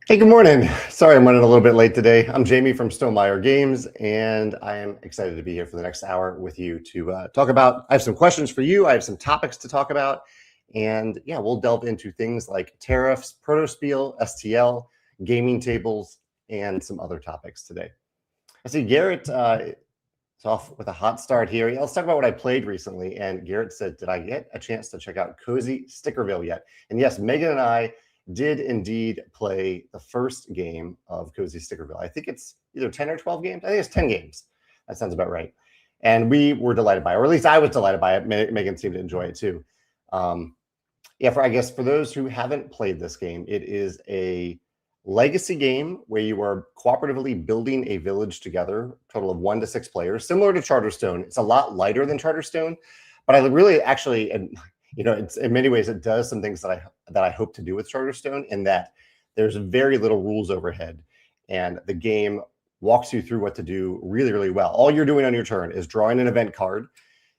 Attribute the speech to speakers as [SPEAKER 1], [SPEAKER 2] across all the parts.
[SPEAKER 1] Hey, good morning. Sorry, I'm running a little bit late today. I'm Jamey from Stonemaier Games, and I am excited to be here for the next hour with you to talk about. I have some questions for you. I have some topics to talk about, and yeah, we'll delve into things like tariffs, Protospiel, STL, gaming tables, and some other topics today. I see Garrett is off with a hot start here. Yeah, let's talk about what I played recently. And Garrett said, "Did I get a chance to check out Cozy Stickerville yet?" And yes, Megan and I did indeed play the first game of Cozy Stickerville. I think it's either 10 or 12 games. I think it's 10 games. That sounds about right. And we were delighted by it, or at least I was delighted by it. Megan seemed to enjoy it too. Yeah, I guess for those who haven't played this game, it is a legacy game where you are cooperatively building a village together, total of 1 to 6 players, similar to Charterstone. It's a lot lighter than Charterstone, but I really actually, and it's in many ways it does some things that I hope to do with Charterstone, in that there's very little rules overhead, and the game walks you through what to do really, really well. All you're doing on your turn is drawing an event card,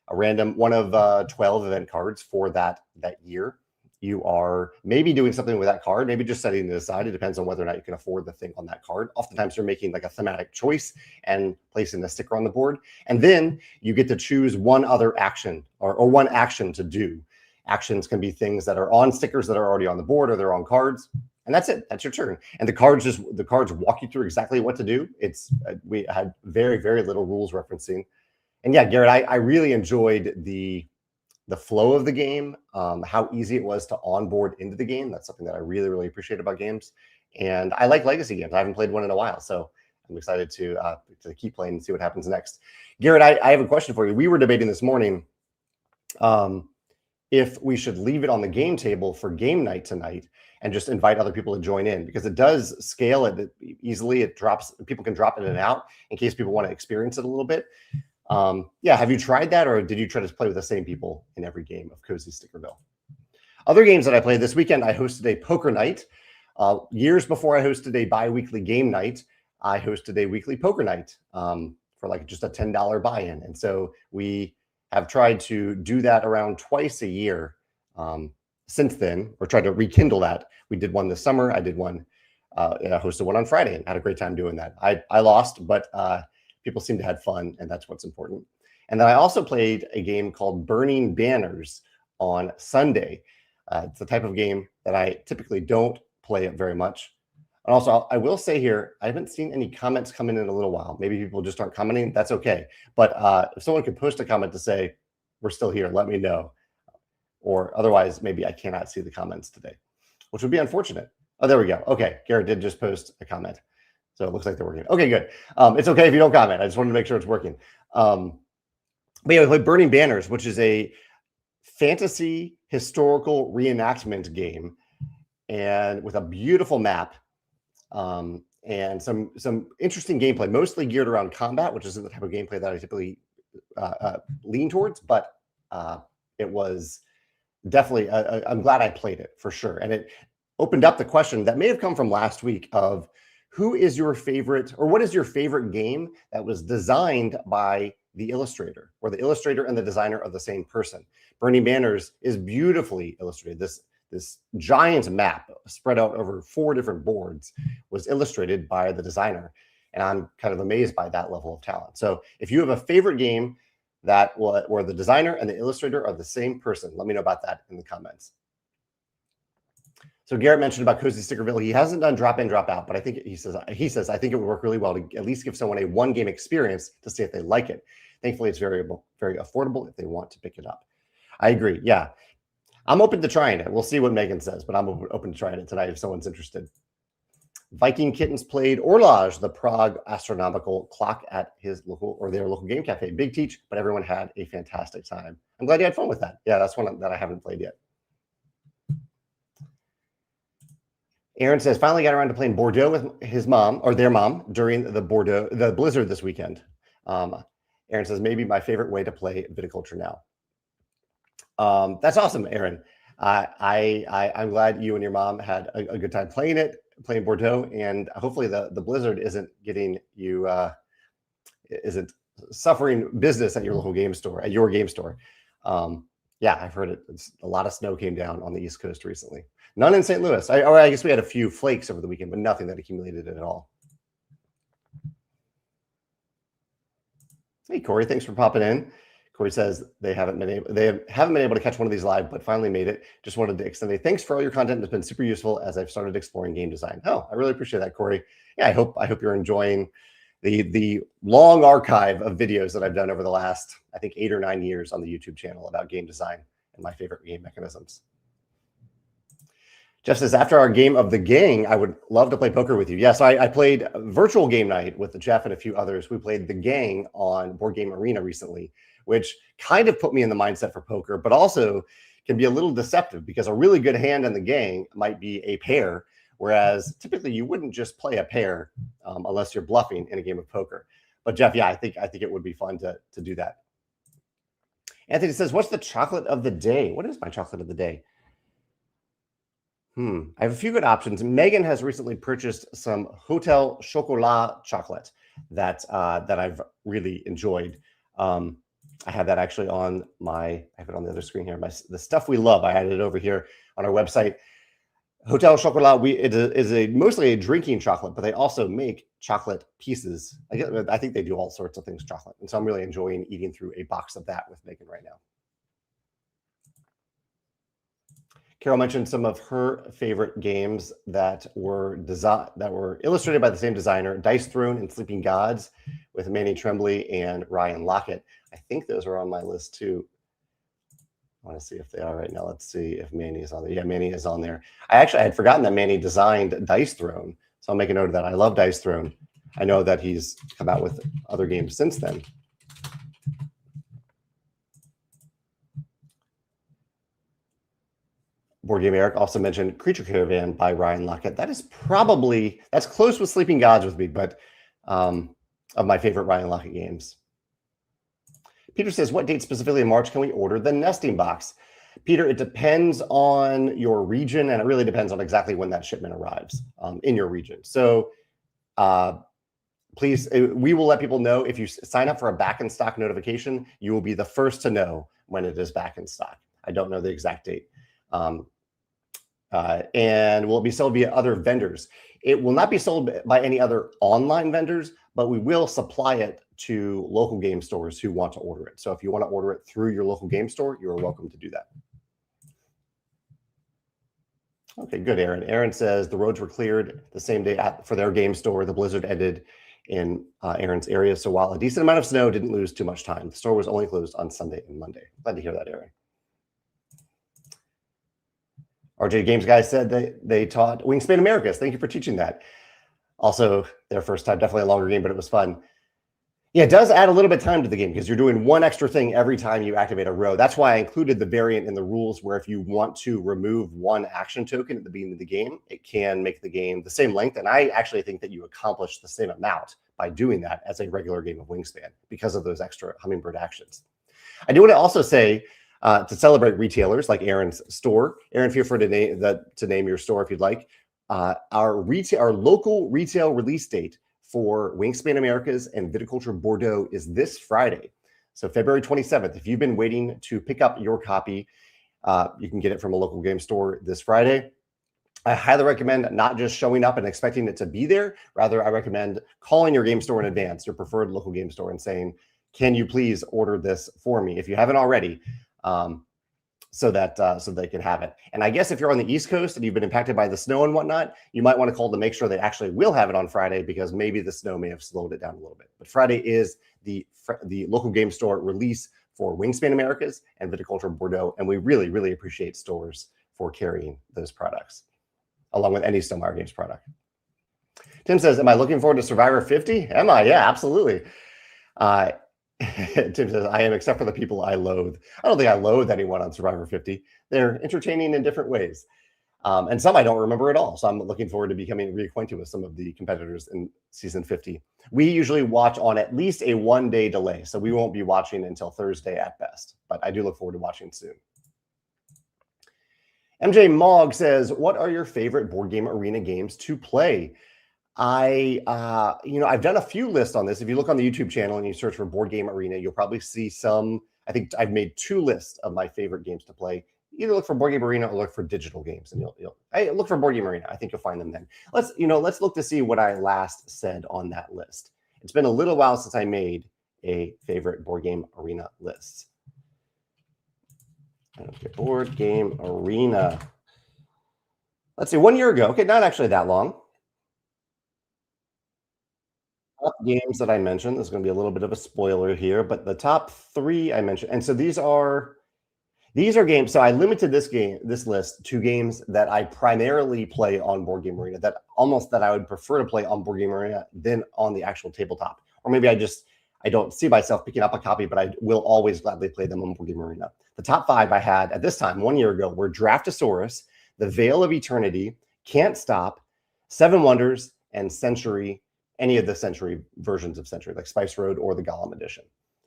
[SPEAKER 1] a random one of 12 event cards for that year. You are maybe doing something with that card, maybe just setting it aside. It depends on whether or not you can afford the thing on that card. Oftentimes you're making like a thematic choice and placing a sticker on the board. And then you get to choose one other action or one action to do. Actions can be things that are on stickers that are already on the board, or they're on cards. And that's it. That's your turn. And the cards walk you through exactly what to do. We had very, very little rules referencing. And yeah, Garrett, I really enjoyed the flow of the game, how easy it was to onboard into the game. That's something that I really, really appreciate about games. And I like legacy games. I haven't played one in a while, so I'm excited to keep playing and see what happens next. Garrett, I have a question for you. We were debating this morning if we should leave it on the game table for game night tonight and just invite other people to join in, because it does scale it easily. People can drop in and out in case people want to experience it a little bit. Yeah, have you tried that, or did you try to play with the same people in every game of Cozy Stickerville? Other games that I played this weekend, I hosted a poker night. Years before I hosted a bi-weekly game night, I hosted a weekly poker night for like just a $10 buy-in. And so we have tried to do that around twice a year since then, or tried to rekindle that. We did one this summer. I did one, I hosted one on Friday and had a great time doing that. I lost, but people seem to have fun, and that's what's important. And then I also played a game called Burning Banners on Sunday. It's the type of game that I typically don't play it very much. And also, I will say here, I haven't seen any comments come in a little while. Maybe people just aren't commenting. That's okay. But if someone could post a comment to say, we're still here, let me know. Or otherwise, maybe I cannot see the comments today, which would be unfortunate. Oh, there we go. Okay, Garrett did just post a comment. So it looks like they're working. Okay, good. It's okay if you don't comment. I just wanted to make sure it's working. But yeah, we played Burning Banners, which is a fantasy historical reenactment game, and with a beautiful map and some interesting gameplay, mostly geared around combat, which isn't the type of gameplay that I typically lean towards. But it was definitely, I'm glad I played it for sure. And it opened up the question that may have come from last week of, who is your favorite, or what is your favorite game that was designed by the illustrator, or the illustrator and the designer are the same person? Burning Banners is beautifully illustrated. This giant map spread out over 4 different boards was illustrated by the designer. And I'm kind of amazed by that level of talent. So if you have a favorite game where the designer and the illustrator are the same person, let me know about that in the comments. So Garrett mentioned about Cozy Stickerville. He hasn't done drop in, drop out, but I think he says I think it would work really well to at least give someone a 1-game experience to see if they like it. Thankfully, it's very affordable if they want to pick it up. I agree. Yeah, I'm open to trying it. We'll see what Megan says, but I'm open to trying it tonight if someone's interested. Viking Kittens played Horloge, the Prague astronomical clock, at their local game cafe. Big teach, but everyone had a fantastic time. I'm glad you had fun with that. Yeah, that's one that I haven't played yet. Aaron says, finally got around to playing Bordeaux with his mom, or their mom, during the blizzard this weekend. Aaron says, maybe my favorite way to play viticulture now. That's awesome, Aaron. I'm glad you and your mom had a good time playing Bordeaux, and hopefully the blizzard isn't getting you, isn't suffering business at your local game store, Yeah, I've heard it. A lot of snow came down on the East Coast recently. None in St. Louis. I guess we had a few flakes over the weekend, but nothing that accumulated at all. Hey, Corey, thanks for popping in. Corey says they haven't been able to catch one of these live, but finally made it. Just wanted to extend a thanks for all your content. It's been super useful as I've started exploring game design. Oh, I really appreciate that, Corey. Yeah, I hope you're enjoying the long archive of videos that I've done over the last, I think, 8 or 9 years on the YouTube channel about game design and my favorite game mechanisms. Jeff says, after our game of the gang, I would love to play poker with you. Yeah, so I played virtual game night with Jeff and a few others. We played the gang on Board Game Arena recently, which kind of put me in the mindset for poker, but also can be a little deceptive because a really good hand in the gang might be a pair, whereas typically you wouldn't just play a pair unless you're bluffing in a game of poker. But Jeff, yeah, I think it would be fun to do that. Anthony says, what's the chocolate of the day? What is my chocolate of the day? I have a few good options. Megan has recently purchased some Hotel Chocolat chocolate that I've really enjoyed. I have that actually on I have it on the other screen here. The stuff we love. I had it over here on our website. Hotel Chocolat. It is mostly a drinking chocolate, but they also make chocolate pieces. I think they do all sorts of things chocolate, and so I'm really enjoying eating through a box of that with Megan right now. Carol mentioned some of her favorite games that were illustrated by the same designer, Dice Throne and Sleeping Gods, with Manny Tremblay and Ryan Lockett. I think those are on my list too. I want to see if they are right now. Let's see if Manny is on there. Yeah, Manny is on there. I had forgotten that Manny designed Dice Throne, so I'll make a note of that. I love Dice Throne. I know that he's come out with other games since then. Board Game Eric also mentioned Creature Caravan by Ryan Lockett. That's close with Sleeping Gods with me, but of my favorite Ryan Lockett games. Peter says, what date specifically in March can we order the nesting box? Peter, it depends on your region, and it really depends on exactly when that shipment arrives in your region. So please, we will let people know. If you sign up for a back in stock notification, you will be the first to know when it is back in stock. I don't know the exact date. And will be sold via other vendors. It will not be sold by any other online vendors, but we will supply it to local game stores who want to order it. So if you want to order it through your local game store, you are welcome to do that. Okay, good, Aaron. Aaron says the roads were cleared the same day for their game store. The blizzard ended in Aaron's area. So while a decent amount of snow didn't lose too much time, the store was only closed on Sunday and Monday. Glad to hear that, Aaron. RJ Games guys said they taught Wingspan Americas. Thank you for teaching that. Also, their first time, definitely a longer game, but it was fun. Yeah, it does add a little bit of time to the game because you're doing one extra thing every time you activate a row. That's why I included the variant in the rules where if you want to remove one action token at the beginning of the game, it can make the game the same length. And I actually think that you accomplish the same amount by doing that as a regular game of Wingspan because of those extra hummingbird actions. I do want to also say, to celebrate retailers like Aaron's store. Aaron, feel free to name your store if you'd like. Our local retail release date for Wingspan Americas and Viticulture Bordeaux is this Friday. So February 27th. If you've been waiting to pick up your copy, you can get it from a local game store this Friday. I highly recommend not just showing up and expecting it to be there. Rather, I recommend calling your game store in advance, your preferred local game store, and saying, can you please order this for me if you haven't already? So they can have it. And I guess if you're on the East Coast and you've been impacted by the snow and whatnot, you might want to call to make sure they actually will have it on Friday because maybe the snow may have slowed it down a little bit. But Friday is the local game store release for Wingspan Americas and Viticulture Bordeaux, and we really, really appreciate stores for carrying those products, along with any Stonemaier Games product. Tim says, am I looking forward to Survivor 50? Am I? Yeah, absolutely. Tim says, I am, except for the people I loathe. I don't think I loathe anyone on Survivor 50. They're entertaining in different ways. And some I don't remember at all. So I'm looking forward to becoming reacquainted with some of the competitors in season 50. We usually watch on at least a 1-day delay. So we won't be watching until Thursday at best. But I do look forward to watching soon. MJ Mogg says, what are your favorite Board Game Arena games to play? I've done a few lists on this. If you look on the YouTube channel and you search for Board Game Arena, you'll probably see some. I think I've made 2 lists of my favorite games to play. Either look for Board Game Arena or look for digital games, and you'll look for Board Game Arena. I think you'll find them then. Let's look to see what I last said on that list. It's been a little while since I made a favorite Board Game Arena list. Okay, Board Game Arena. Let's see, 1 year ago. Okay, not actually that long. Top games that I mentioned. There's going to be a little bit of a spoiler here, but the top 3 I mentioned, and so these are games. So I limited this list to games that I primarily play on Board Game Arena, that I would prefer to play on Board Game Arena than on the actual tabletop. Or maybe I don't see myself picking up a copy, but I will always gladly play them on Board Game Arena. The top 5 I had at this time 1 year ago were Draftosaurus, The Veil of Eternity, Can't Stop, Seven Wonders, and Century. Any of the Century versions of Century, like Spice Road or the Gollum edition,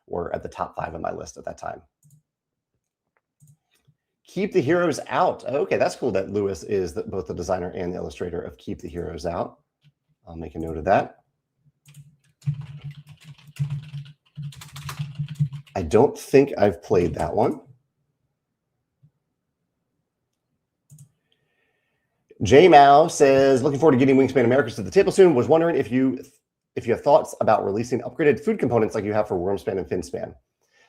[SPEAKER 1] were at the top 5 on my list at that time. Keep the Heroes Out. Okay, that's cool that Lewis is both the designer and the illustrator of Keep the Heroes Out. I'll make a note of that. I don't think I've played that one. Jamey says, looking forward to getting Wingspan Americas to the table soon. Was wondering if you have thoughts about releasing upgraded food components like you have for Wormspan and Finspan.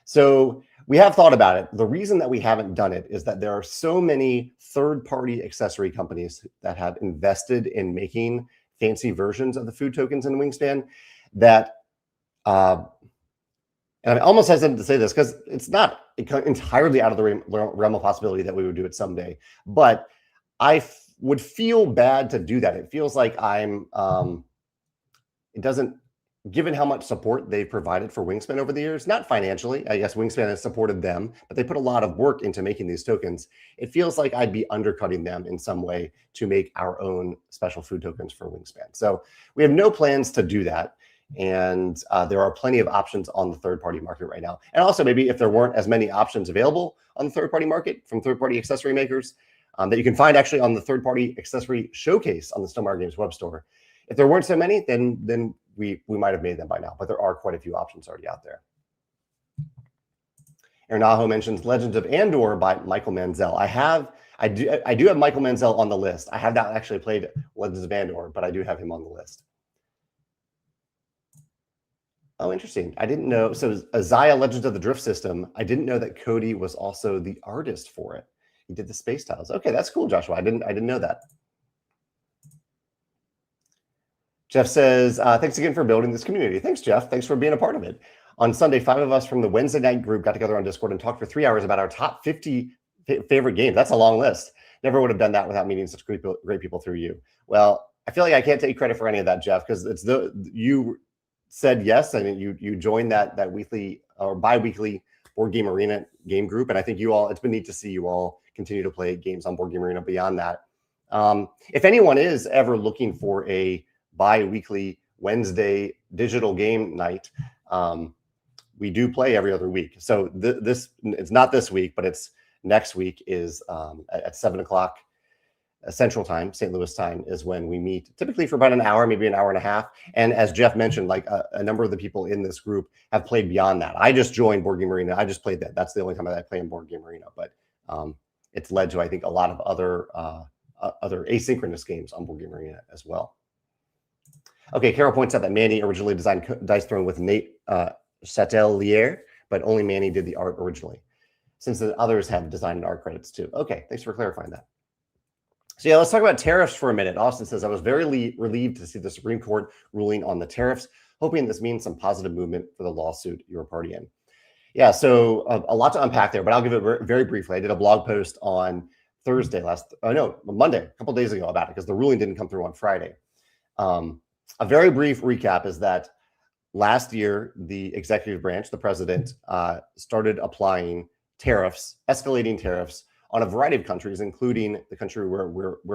[SPEAKER 1] So we have thought about it. The reason that we haven't done it is that there are so many third-party accessory companies that have invested in making fancy versions of the food tokens in Wingspan that, and I'm almost hesitant to say this because it's not entirely out of the realm of possibility that we would do it someday, but I would feel bad to do that. It feels like given how much support they've provided for Wingspan over the years, not financially, I guess Wingspan has supported them, but they put a lot of work into making these tokens. It feels like I'd be undercutting them in some way to make our own special food tokens for Wingspan. So we have no plans to do that. And there are plenty of options on the third-party market right now. And also maybe if there weren't as many options available on the third-party market from third-party accessory makers, that you can find actually on the third-party accessory showcase on the Stonemaier Games web store. If there weren't so many, then we might have made them by now, but there are quite a few options already out there. Ernaho mentions Legends of Andor by Michael Manzel. I do have Michael Manzel on the list. I have not actually played Legends of Andor, but I do have him on the list. Oh, interesting. I didn't know. So Azaya Legends of the Drift System, I didn't know that Cody was also the artist for it. He did the space tiles. Okay, that's cool, Joshua. I didn't know that. Jeff says, thanks again for building this community. Thanks, Jeff. Thanks for being a part of it. On Sunday, 5 of us from the Wednesday night group got together on Discord and talked for 3 hours about our top 50 favorite games. That's a long list. Never would have done that without meeting such great people through you. Well, I feel like I can't take credit for any of that, Jeff, because you said yes, and you joined that weekly or bi-weekly Board Game Arena game group. And I think it's been neat to see you all continue to play games on Board Game Arena beyond that. If anyone is ever looking for a bi-weekly Wednesday digital game night, we do play every other week. So it's not this week, but it's next week is at 7 o'clock Central Time, St. Louis time, is when we meet, typically for about an hour, maybe an hour and a half. And as Jeff mentioned, like a number of the people in this group have played beyond that. I just joined Board Game Arena. I just played that. That's the only time that I play in Board Game Arena. But it's led to, I think, a lot of other asynchronous games on Board Game Arena as well. Okay, Carol points out that Manny originally designed Dice Throne with Nate Chatelier, but only Manny did the art originally, since the others have design and art credits too. Okay, thanks for clarifying that. So yeah, let's talk about tariffs for a minute. Austin says, I was very relieved to see the Supreme Court ruling on the tariffs, hoping this means some positive movement for the lawsuit you're a party in. Yeah, so a lot to unpack there, but I'll give it very briefly. I did a blog post on Monday, a couple days ago about it, because the ruling didn't come through on Friday. A very brief recap is that last year, the executive branch, the president, started applying tariffs, escalating tariffs on a variety of countries, including the country where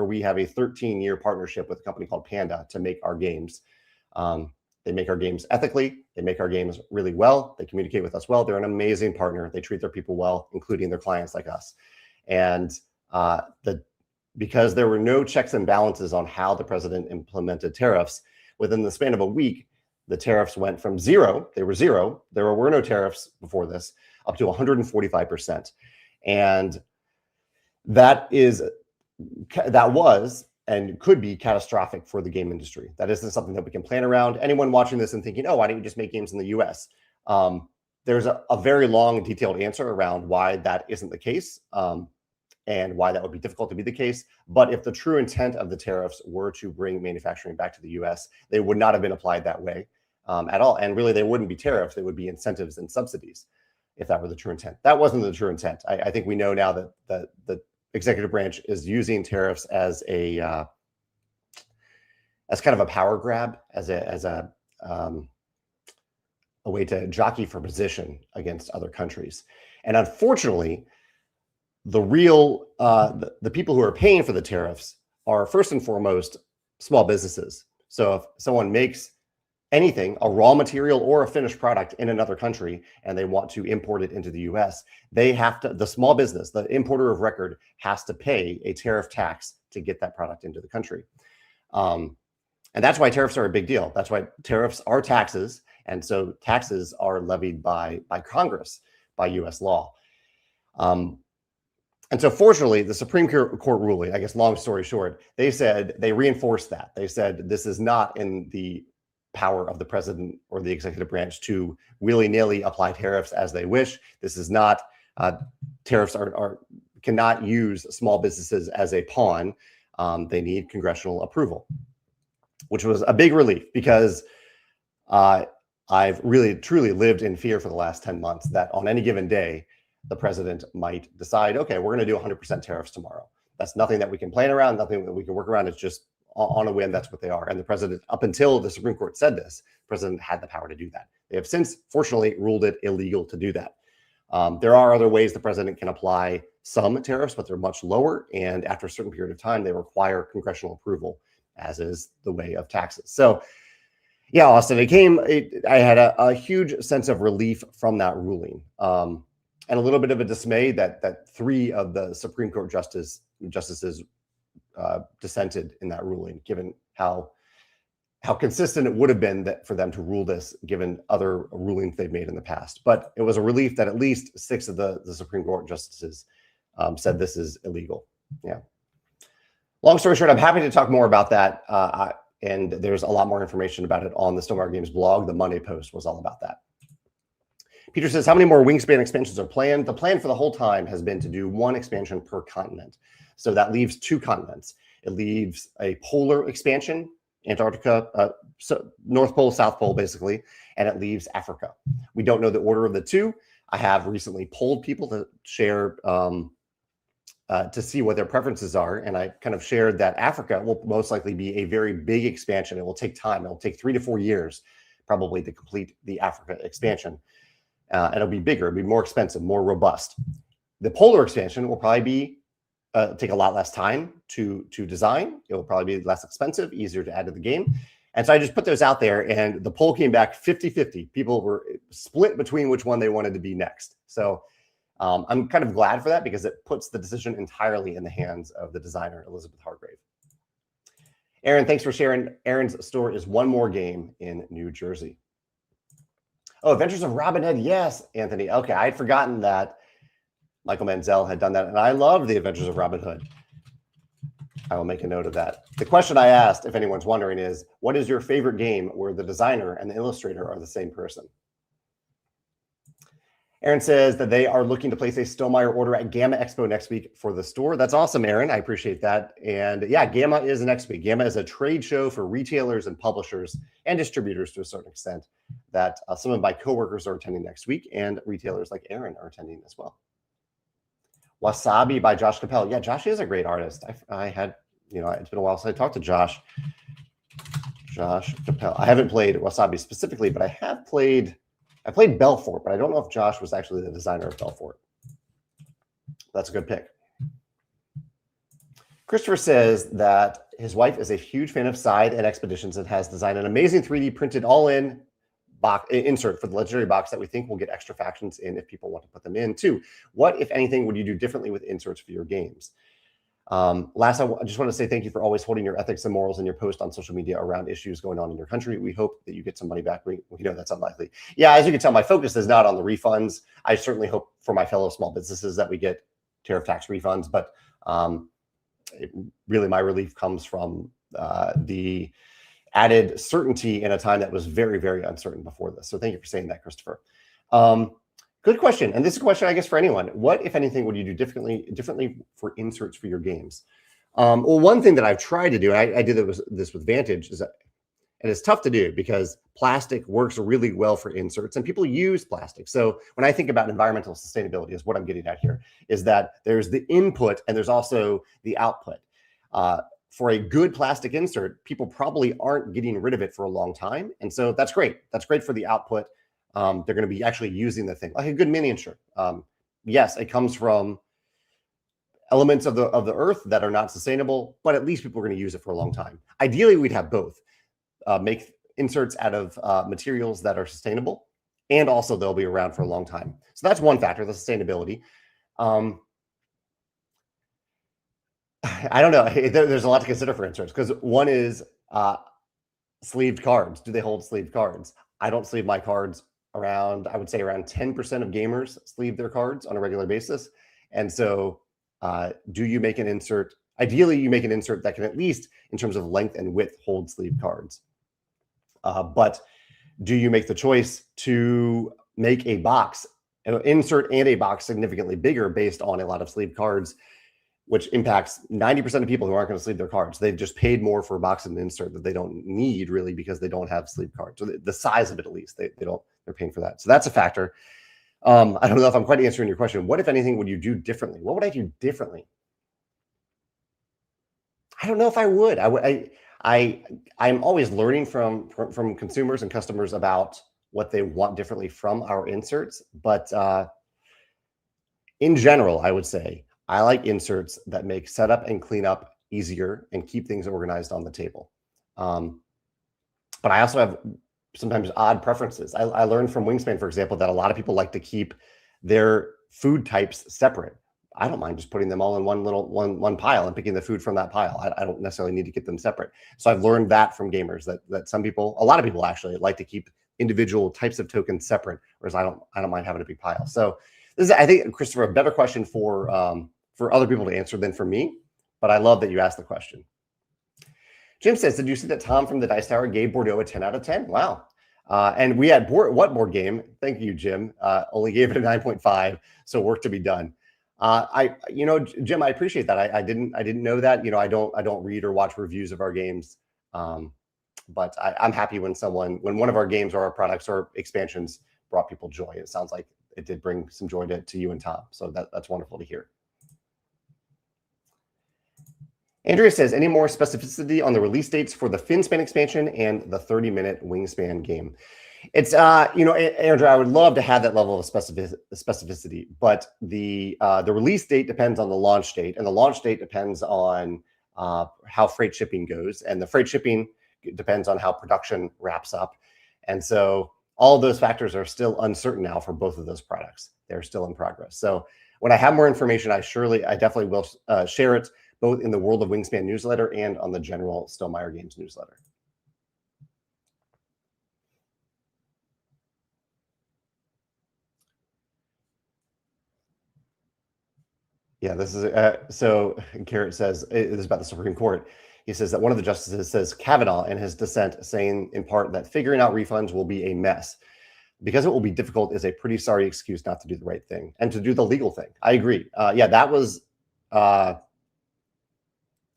[SPEAKER 1] we have a 13-year partnership with a company called Panda to make our games. They make our games ethically. They make our games really well. They communicate with us well. They're an amazing partner. They treat their people well, including their clients like us. And because there were no checks and balances on how the president implemented tariffs, within the span of a week, the tariffs went from zero. They were zero. There were no tariffs before this, up to 145%. And that was and could be catastrophic for the game industry. That isn't something that we can plan around. Anyone watching this and thinking, oh, why don't you just make games in the US? There's a very long, detailed answer around why that isn't the case, and why that would be difficult to be the case. But if the true intent of the tariffs were to bring manufacturing back to the US, they would not have been applied that way at all. And really, they wouldn't be tariffs. They would be incentives and subsidies if that were the true intent. That wasn't the true intent. I think we know now that the executive branch is using tariffs as kind of a power grab, as a way to jockey for position against other countries. And unfortunately, the real the people who are paying for the tariffs are first and foremost small businesses. So if someone makes anything, a raw material or a finished product in another country, and they want to import it into the US, they have to, the small business, the importer of record, has to pay a tariff tax to get that product into the country. And that's why tariffs are a big deal. That's why tariffs are taxes. And so taxes are levied by Congress, by US law. And so fortunately, the Supreme Court ruling, I guess, long story short, they reinforced that. They said this is not in the power of the president or the executive branch to willy-nilly apply tariffs as they wish. This is not, tariffs cannot use small businesses as a pawn. They need congressional approval, which was a big relief, because I've really truly lived in fear for the last 10 months that on any given day, the president might decide, okay, we're going to do 100% tariffs tomorrow. That's nothing that we can plan around, nothing that we can work around. It's just on a whim, that's what they are. And the president, up until the Supreme Court said this, the president had the power to do that. They have since, fortunately, ruled it illegal to do that. There are other ways the president can apply some tariffs, but they're much lower. And after a certain period of time, they require congressional approval, as is the way of taxes. So yeah, Austin, I had a huge sense of relief from that ruling. And a little bit of a dismay that 3 of the Supreme Court justices dissented in that ruling, given how consistent it would have been for them to rule this, given other rulings they've made in the past. But it was a relief that at least 6 of the Supreme Court justices said this is illegal. Yeah. Long story short, I'm happy to talk more about that. And there's a lot more information about it on the Stonemaier Games blog. The Monday post was all about that. Peter says, how many more Wingspan expansions are planned? The plan for the whole time has been to do 1 expansion per continent. So that leaves 2 continents. It leaves a polar expansion, Antarctica, so North Pole, South Pole, basically, and it leaves Africa. We don't know the order of the 2. I have recently polled people to share, to see what their preferences are. And I kind of shared that Africa will most likely be a very big expansion. It will take time. It will take 3 to 4 years probably to complete the Africa expansion. And it'll be bigger, it'll be more expensive, more robust. The polar expansion will probably be take a lot less time to design. It will probably be less expensive, easier to add to the game. And so I just put those out there, and the poll came back 50-50. People were split between which one they wanted to be next. So I'm kind of glad for that, because it puts the decision entirely in the hands of the designer, Elizabeth Hargrave. Aaron, thanks for sharing. Aaron's store is One More Game in New Jersey. Oh, Adventures of Robin Hood. Yes, Anthony. Okay, I had forgotten that Michael Manziel had done that, and I love the Adventures of Robin Hood. I will make a note of that. The question I asked, if anyone's wondering, is what is your favorite game where the designer and the illustrator are the same person? Aaron says that they are looking to place a Stonemaier order at Gamma Expo next week for the store. That's awesome, Aaron. I appreciate that. And yeah, Gamma is next week. Gamma is a trade show for retailers and publishers and distributors to a certain extent that some of my coworkers are attending next week, and retailers like Aaron are attending as well. Wasabi by Josh Capel. Yeah, Josh is a great artist. I had, it's been a while since I talked to Josh. Josh Capel. I haven't played Wasabi specifically, but I played Belfort, but I don't know if Josh was actually the designer of Belfort. That's a good pick. Christopher says that his wife is a huge fan of Side and Expeditions and has designed an amazing 3D printed all-in box insert for the legendary box that we think will get extra factions in if people want to put them in too. What, if anything, would you do differently with inserts for your games? Last, I just want to say thank you for always holding your ethics and morals in your post on social media around issues going on in your country. We hope that you get some money back. We know that's unlikely. Yeah, as you can tell, my focus is not on the refunds. I certainly hope for my fellow small businesses that we get tariff tax refunds, but really my relief comes from the added certainty in a time that was very, very uncertain before this. So thank you for saying that, Christopher. Good question. And this is a question, I guess, for anyone. What, if anything, would you do differently for inserts for your games? Well, one thing that I've tried to do, and I did this with Vantage, is that, and it's tough to do because plastic works really well for inserts and people use plastic. So when I think about environmental sustainability, is what I'm getting at here, is that there's the input and there's also the output. For a good plastic insert, people probably aren't getting rid of it for a long time. And so that's great. That's great for the output. They're going to be actually using the thing like a good mini insert. Yes, it comes from elements of the earth that are not sustainable, but at least people are going to use it for a long time. Ideally, we'd have both. Make inserts out of materials that are sustainable, and also they'll be around for a long time. So that's one factor, the sustainability. I don't know. There's a lot to consider for inserts because one is sleeved cards. Do they hold sleeved cards? I don't sleeve my cards. I would say around 10% of gamers sleeve their cards on a regular basis. And so do you make an insert? Ideally, you make an insert that can at least, in terms of length and width, hold sleeved cards. But do you make the choice to make a box, an insert and a box significantly bigger based on a lot of sleeved cards, which impacts 90% of people who aren't going to sleeve their cards? They've just paid more for a box and an insert that they don't need really because they don't have sleeve cards. So the size of it, at least, they're paying for that. So that's a factor. I don't know if I'm quite answering your question. What, if anything, would you do differently? What would I do differently? I don't know if I would. I'm always learning from consumers and customers about what they want differently from our inserts. But in general, I would say I like inserts that make setup and cleanup easier and keep things organized on the table. But I also have sometimes odd preferences. I learned from Wingspan, for example, that a lot of people like to keep their food types separate. I don't mind just putting them all in one pile and picking the food from that pile. I don't necessarily need to get them separate. So I've learned that from gamers that some people, a lot of people actually, like to keep individual types of tokens separate, whereas I don't mind having a big pile. So this is, I think, Christopher, a better question for other people to answer than for me. But I love that you asked the question. Jim says, did you see that Tom from the Dice Tower gave Bordeaux a 10 out of 10? Wow. And we had what board game? Thank you, Jim. Only gave it a 9.5. So work to be done. Jim, I appreciate that. I didn't know that. I don't read or watch reviews of our games. But I'm happy when one of our games or our products or expansions brought people joy. It sounds like it did bring some joy to you and Tom. So that's wonderful to hear. Andrea says, any more specificity on the release dates for the Finspan expansion and the 30-minute Wingspan game? It's, Andrea, I would love to have that level of specificity, but the release date depends on the launch date, and the launch date depends on how freight shipping goes, and the freight shipping depends on how production wraps up. And so all of those factors are still uncertain now for both of those products. They're still in progress. So when I have more information, I definitely will share it, both in the World of Wingspan newsletter and on the general Stonemaier Games newsletter. Yeah, this is so Garrett says, this is about the Supreme Court. He says that one of the justices says Kavanaugh in his dissent, saying in part that figuring out refunds will be a mess. Because it will be difficult is a pretty sorry excuse not to do the right thing and to do the legal thing. I agree. Yeah, that was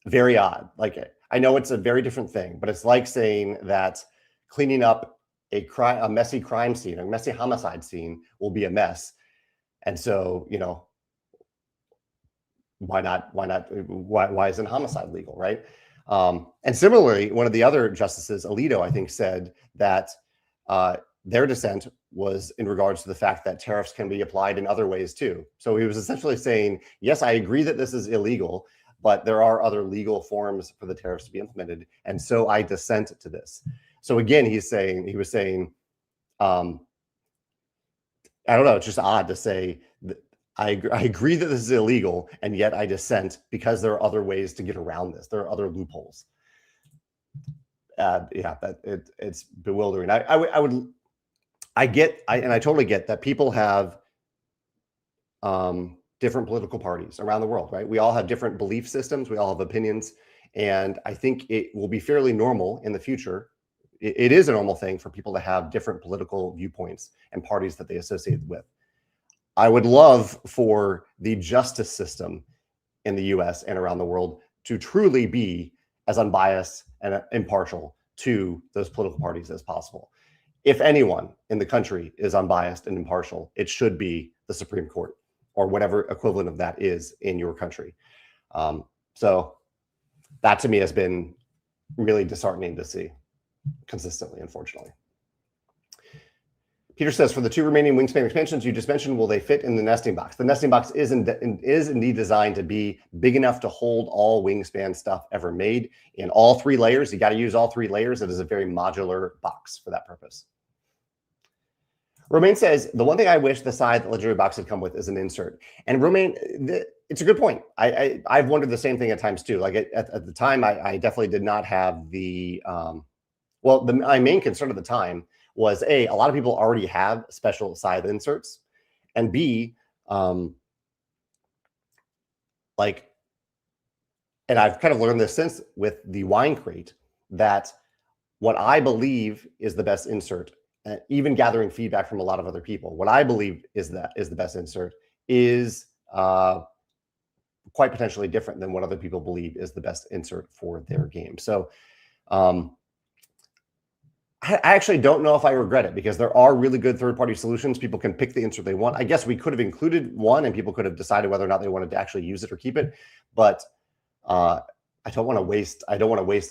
[SPEAKER 1] very odd. Like, I know it's a very different thing, but it's like saying that cleaning up a messy crime scene, a messy homicide scene will be a mess. And so, why isn't homicide legal, right? And similarly, one of the other justices, Alito, I think, said that their dissent was in regards to the fact that tariffs can be applied in other ways too. So he was essentially saying, yes, I agree that this is illegal, but there are other legal forms for the tariffs to be implemented. And so I dissent to this. So again, he was saying, I don't know, it's just odd to say that I agree that this is illegal, and yet I dissent because there are other ways to get around this. There are other loopholes. Yeah, it's bewildering. I totally get that people have different political parties around the world, right? We all have different belief systems. We all have opinions. And I think it will be fairly normal in the future. It is a normal thing for people to have different political viewpoints and parties that they associate with. I would love for the justice system in the US and around the world to truly be as unbiased and impartial to those political parties as possible. If anyone in the country is unbiased and impartial, it should be the Supreme Court or whatever equivalent of that is in your country. So that to me has been really disheartening to see consistently, unfortunately. Peter says, for the 2 remaining Wingspan expansions you just mentioned, will they fit in the nesting box? The nesting box is indeed designed to be big enough to hold all Wingspan stuff ever made in all 3 layers. You got to use all 3 layers. It is a very modular box for that purpose. Romain says, the one thing I wish the Scythe Legendary box had come with is an insert. And Romain, it's a good point. I've wondered the same thing at times too. Like at the time, I definitely did not have the, my main concern at the time was a lot of people already have special Scythe inserts, and B, and I've kind of learned this since with the wine crate, that what I believe is the best insert, even gathering feedback from a lot of other people, what I believe is the best insert is quite potentially different than what other people believe is the best insert for their game. So I actually don't know if I regret it, because there are really good third-party solutions. People can pick the insert they want. I guess we could have included one and people could have decided whether or not they wanted to actually use it or keep it. But I don't want to waste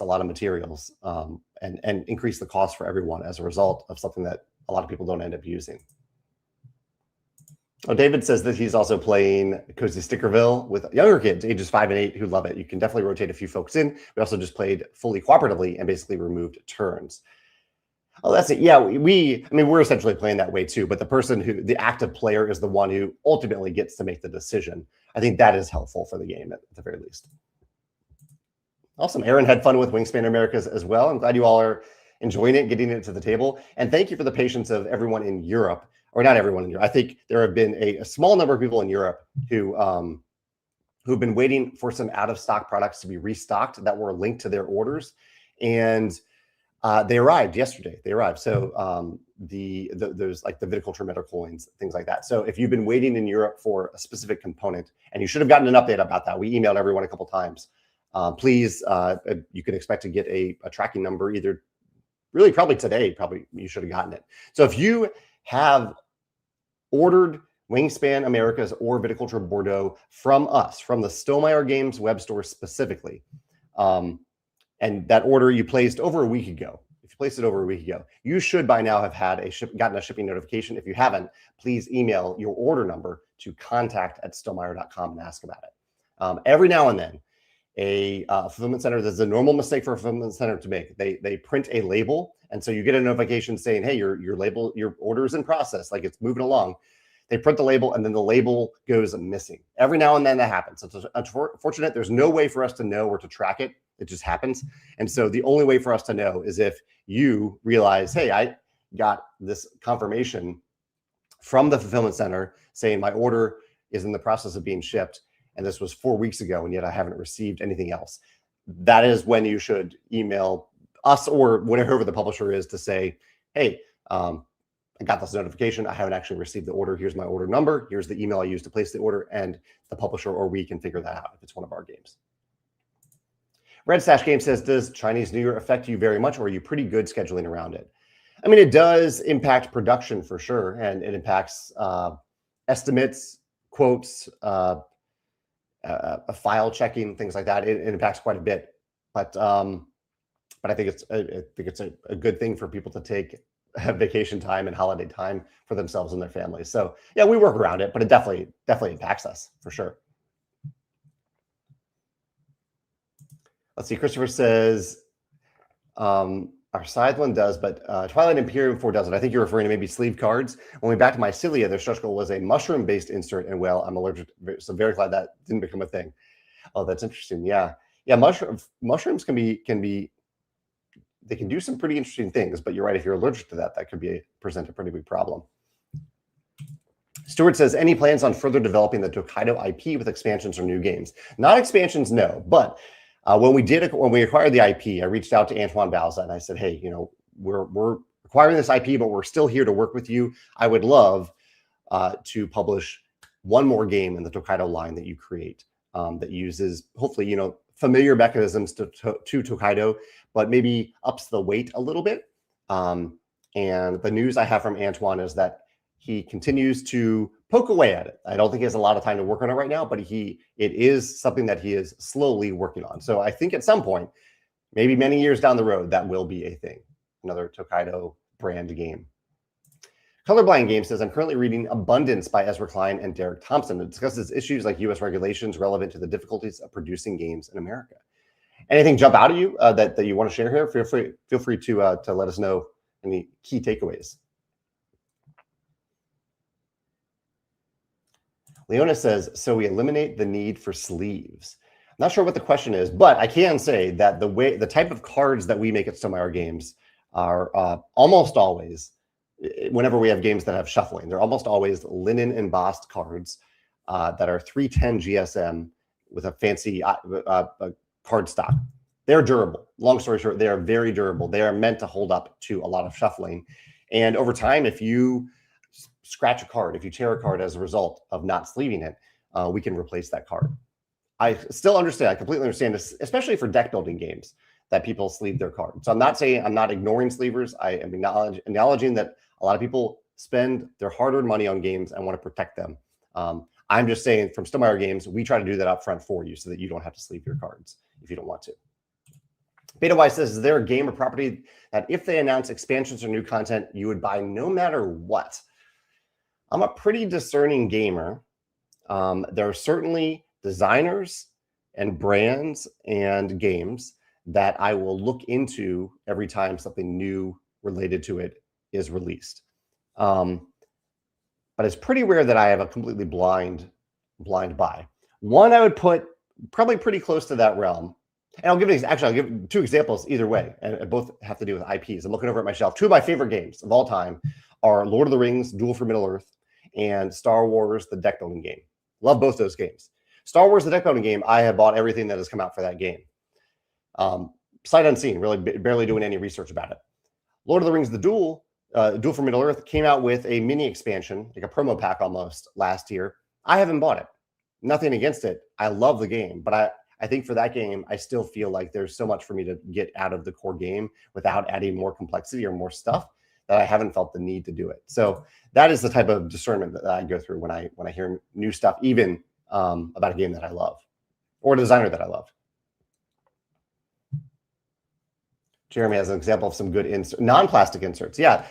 [SPEAKER 1] a lot of materials and increase the cost for everyone as a result of something that a lot of people don't end up using. Oh, David says that he's also playing Cozy Stickerville with younger kids, ages 5 and 8, who love it. You can definitely rotate a few folks in. We also just played fully cooperatively and basically removed turns. Oh, that's it. Yeah, we're essentially playing that way too, but the active player is the one who ultimately gets to make the decision. I think that is helpful for the game at the very least. Awesome. Aaron had fun with Wingspan Americas as well. I'm glad you all are enjoying it, getting it to the table. And thank you for the patience of everyone in Europe, or not everyone in Europe. I think there have been a small number of people in Europe who've been waiting for some out of stock products to be restocked that were linked to their orders. And they arrived yesterday. So there's like the viticulture meta coins, things like that. So if you've been waiting in Europe for a specific component, and you should have gotten an update about that, we emailed everyone a couple times. Please, you can expect to get a tracking number either probably today. Probably you should have gotten it. So if you have ordered Wingspan Americas or Viticulture Bordeaux from us, from the Stonemaier Games web store specifically, and that order you placed over a week ago, if you placed it over a week ago, you should by now have had gotten a shipping notification. If you haven't, please email your order number to contact@stonemaier.com and ask about it. Every now and then, a fulfillment center, there's a normal mistake for a fulfillment center to make. They print a label, and so you get a notification saying, hey, your order is in process, like it's moving along. They print the label, and then the label goes missing. Every now and then that happens. It's unfortunate. There's no way for us to know or to track it. It just happens. And so the only way for us to know is if you realize, hey, I got this confirmation from the fulfillment center saying my order is in the process of being shipped, and this was 4 weeks ago, and yet I haven't received anything else. That is when you should email us or whatever the publisher is to say, hey, I got this notification. I haven't actually received the order. Here's my order number. Here's the email I used to place the order, and the publisher or we can figure that out if it's one of our games. Red Stash Game says, does Chinese New Year affect you very much, or are you pretty good scheduling around it? I mean, it does impact production for sure, and it impacts estimates, quotes, file checking, things like that. It impacts quite a bit, but I think it's a good thing for people to take vacation time and holiday time for themselves and their families. So yeah, we work around it, but it definitely impacts us for sure. Let's see. Christopher says, Our scythe one does, but Twilight Imperium 4 doesn't. I think you're referring to maybe sleeve cards. When we back to Mycelia, their stretch goal was a mushroom-based insert, and well, I'm allergic, so very glad that didn't become a thing. Oh, that's interesting. Yeah, yeah. Mushrooms can be. They can do some pretty interesting things, but you're right. If you're allergic to that, that could present a pretty big problem. Stuart says, any plans on further developing the Tokaido IP with expansions or new games? Not expansions, no. But when we acquired the IP, I reached out to Antoine Bauza and I said, hey, we're acquiring this IP, but we're still here to work with you. I would love to publish one more game in the Tokaido line that you create that uses, hopefully, familiar mechanisms to Tokaido, but maybe ups the weight a little bit. And the news I have from Antoine is that he continues to poke away at it. I don't think he has a lot of time to work on it right now, but it is something that he is slowly working on. So I think at some point, maybe many years down the road, that will be a thing. Another Tokaido brand game. Colorblind Game says, I'm currently reading Abundance by Ezra Klein and Derek Thompson. It discusses issues like U.S. regulations relevant to the difficulties of producing games in America. Anything jump out at you that you want to share here? Feel free to let us know any key takeaways. Leona says, so we eliminate the need for sleeves. I'm not sure what the question is, but I can say that the type of cards that we make at Stonemaier Games are almost always, whenever we have games that have shuffling, they're almost always linen embossed cards that are 310 GSM with a fancy card stock. They're durable. Long story short, they are very durable. They are meant to hold up to a lot of shuffling. And over time, if you scratch a card, if you tear a card as a result of not sleeving it, we can replace that card. I still understand. I completely understand this, especially for deck building games, that people sleeve their cards. So I'm not saying, I'm not ignoring sleevers. I am acknowledging that a lot of people spend their hard-earned money on games and want to protect them. I'm just saying, from Stonemaier Games, we try to do that up front for you so that you don't have to sleeve your cards if you don't want to. Beta Wise says, is there a game or property that if they announce expansions or new content, you would buy no matter what? I'm a pretty discerning gamer. There are certainly designers and brands and games that I will look into every time something new related to it is released. But it's pretty rare that I have a completely blind buy. One I would put probably pretty close to that realm. And I'll give two examples either way, and both have to do with IPs. I'm looking over at my shelf. Two of my favorite games of all time are Lord of the Rings, Duel for Middle-earth, and Star Wars, the deck building game. Love both those games. Star Wars, the deck building game, I have bought everything that has come out for that game. Sight unseen, really barely doing any research about it. Lord of the Rings, the Duel for Middle-earth came out with a mini expansion, like a promo pack almost, last year. I haven't bought it. Nothing against it. I love the game, but I think for that game, I still feel like there's so much for me to get out of the core game without adding more complexity or more stuff that I haven't felt the need to do it. So that is the type of discernment that I go through when I hear new stuff, even about a game that I love or a designer that I love. Jeremy has an example of some good non-plastic inserts. Yeah.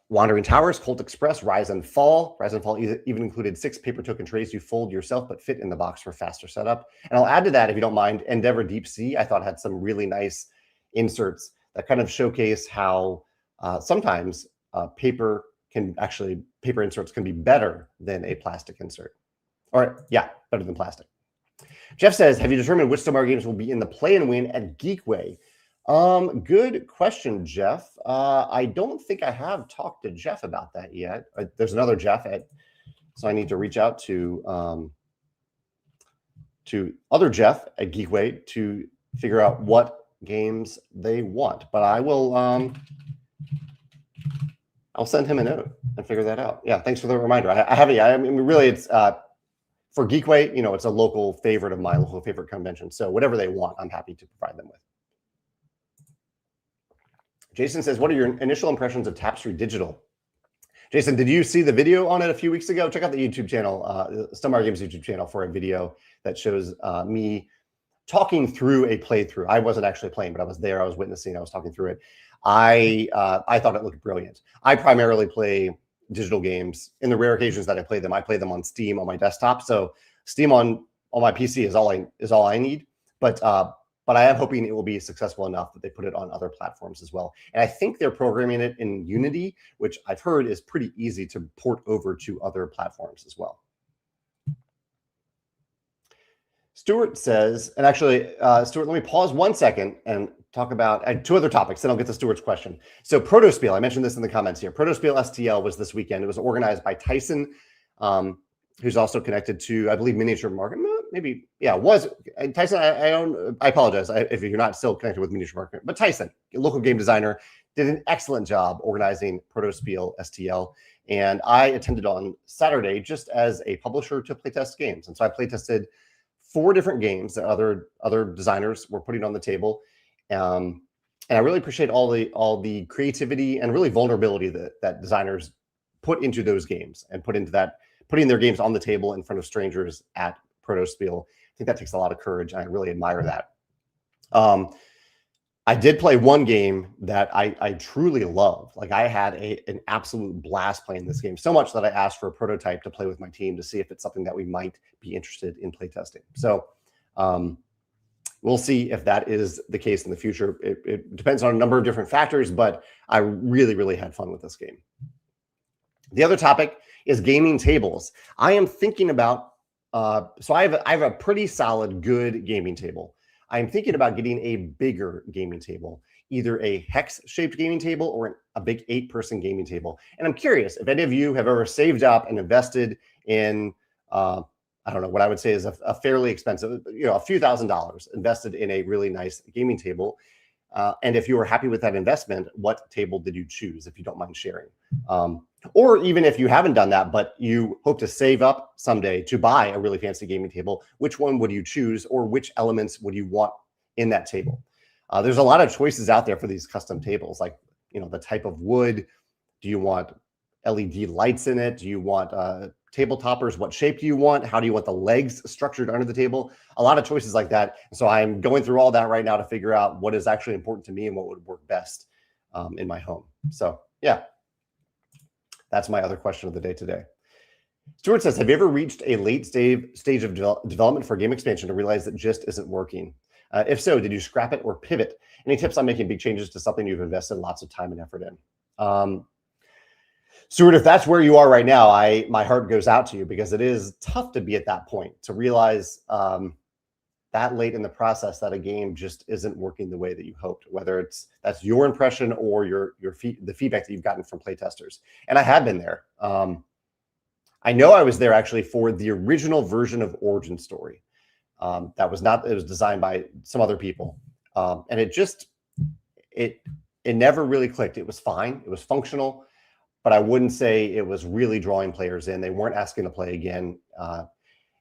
[SPEAKER 1] Wandering Towers, Colt Express, Rise and Fall. Rise and Fall even included 6 paper token trays you fold yourself, but fit in the box for faster setup. And I'll add to that, if you don't mind, Endeavor Deep Sea, I thought had some really nice inserts that kind of showcase how sometimes paper inserts can be better than a plastic insert. Or yeah, better than plastic. Jeff says, have you determined which Stonemaier games will be in the play and win at Geekway? Good question, Jeff. I don't think I have talked to Jeff about that yet. There's another Jeff so I need to reach out to other Jeff at Geekway to figure out what games they want. But I will I'll send him a note and figure that out. Yeah, thanks for the reminder. I haven't. I mean, really, it's for Geekway. It's a local favorite of mine, local favorite convention. So whatever they want, I'm happy to provide them with. Jason says, what are your initial impressions of Tapestry Digital? Jason, did you see the video on it a few weeks ago? Check out the YouTube channel, Stonemaier Games YouTube channel, for a video that shows me talking through a playthrough. I wasn't actually playing, but I was there. I was witnessing. I was talking through it. I thought it looked brilliant. I primarily play digital games. In the rare occasions that I play them on Steam on my desktop. So Steam on my PC is all I need. But but I am hoping it will be successful enough that they put it on other platforms as well. And I think they're programming it in Unity, which I've heard is pretty easy to port over to other platforms as well. Stuart says, and actually, Stuart, let me pause 1 second and talk about 2 other topics, then I'll get to Stuart's question. So Protospiel, I mentioned this in the comments here. Protospiel STL was this weekend. It was organized by Tyson, who's also connected to, I believe, Miniature Market. Maybe, yeah, was Tyson. I apologize if you're not still connected with Miniature Market, but Tyson, a local game designer, did an excellent job organizing Protospiel STL. And I attended on Saturday just as a publisher to playtest games. And so I playtested 4 different games that other designers were putting on the table, and I really appreciate all the creativity and really vulnerability that designers put into those games and putting their games on the table in front of strangers at Protospiel. I think that takes a lot of courage, and I really admire that. I did play one game that I truly love. Like, I had an absolute blast playing this game, so much that I asked for a prototype to play with my team to see if it's something that we might be interested in playtesting. So we'll see if that is the case in the future. It depends on a number of different factors, but I really, really had fun with this game. The other topic is gaming tables. I am thinking about, so I have a pretty solid, good gaming table. I'm thinking about getting a bigger gaming table, either a hex-shaped gaming table or a big 8-person gaming table. And I'm curious if any of you have ever saved up and invested in, I don't know, what I would say is a fairly expensive, a few $1,000s invested in a really nice gaming table. And if you were happy with that investment, what table did you choose, if you don't mind sharing? Or even if you haven't done that, but you hope to save up someday to buy a really fancy gaming table, which one would you choose, or which elements would you want in that table? There's a lot of choices out there for these custom tables, like, the type of wood. Do you want LED lights in it? Do you want table toppers? What shape do you want? How do you want the legs structured under the table? A lot of choices like that. So I'm going through all that right now to figure out what is actually important to me and what would work best in my home. So yeah, that's my other question of the day today. Stuart says, have you ever reached a late stage of development for a game expansion and realized that just isn't working? If so, did you scrap it or pivot? Any tips on making big changes to something you've invested lots of time and effort in? Stuart, if that's where you are right now, my heart goes out to you, because it is tough to be at that point, to realize that late in the process that a game just isn't working the way that you hoped, whether that's your impression or the feedback that you've gotten from playtesters. And I have been there. I know I was there actually for the original version of Origin Story. It was designed by some other people. And it never really clicked. It was fine. It was functional, but I wouldn't say it was really drawing players in. They weren't asking to play again.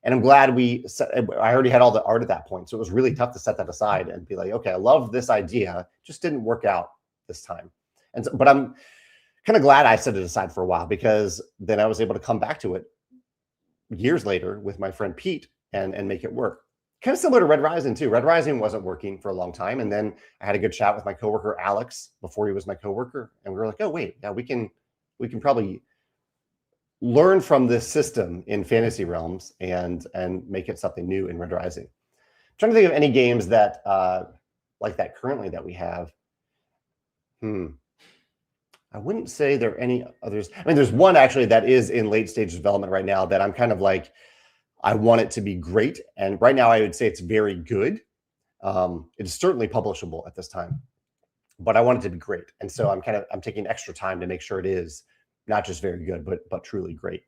[SPEAKER 1] And I'm glad I already had all the art at that point. So it was really tough to set that aside and be like, okay, I love this idea, just didn't work out this time. But I'm kind of glad I set it aside for a while, because then I was able to come back to it years later with my friend Pete and make it work. Kind of similar to Red Rising too. Red Rising wasn't working for a long time. And then I had a good chat with my coworker, Alex, before he was my coworker. And we were like, oh, wait, yeah, we can probably learn from this system in Fantasy Realms and make it something new in Red Rising. I'm trying to think of any games that like that currently that we have. I wouldn't say there are any others. I mean, there's one actually that is in late stage development right now that I'm kind of like, I want it to be great. And right now I would say it's very good. It's certainly publishable at this time, but I want it to be great. And so I'm taking extra time to make sure it is not just very good, but truly great.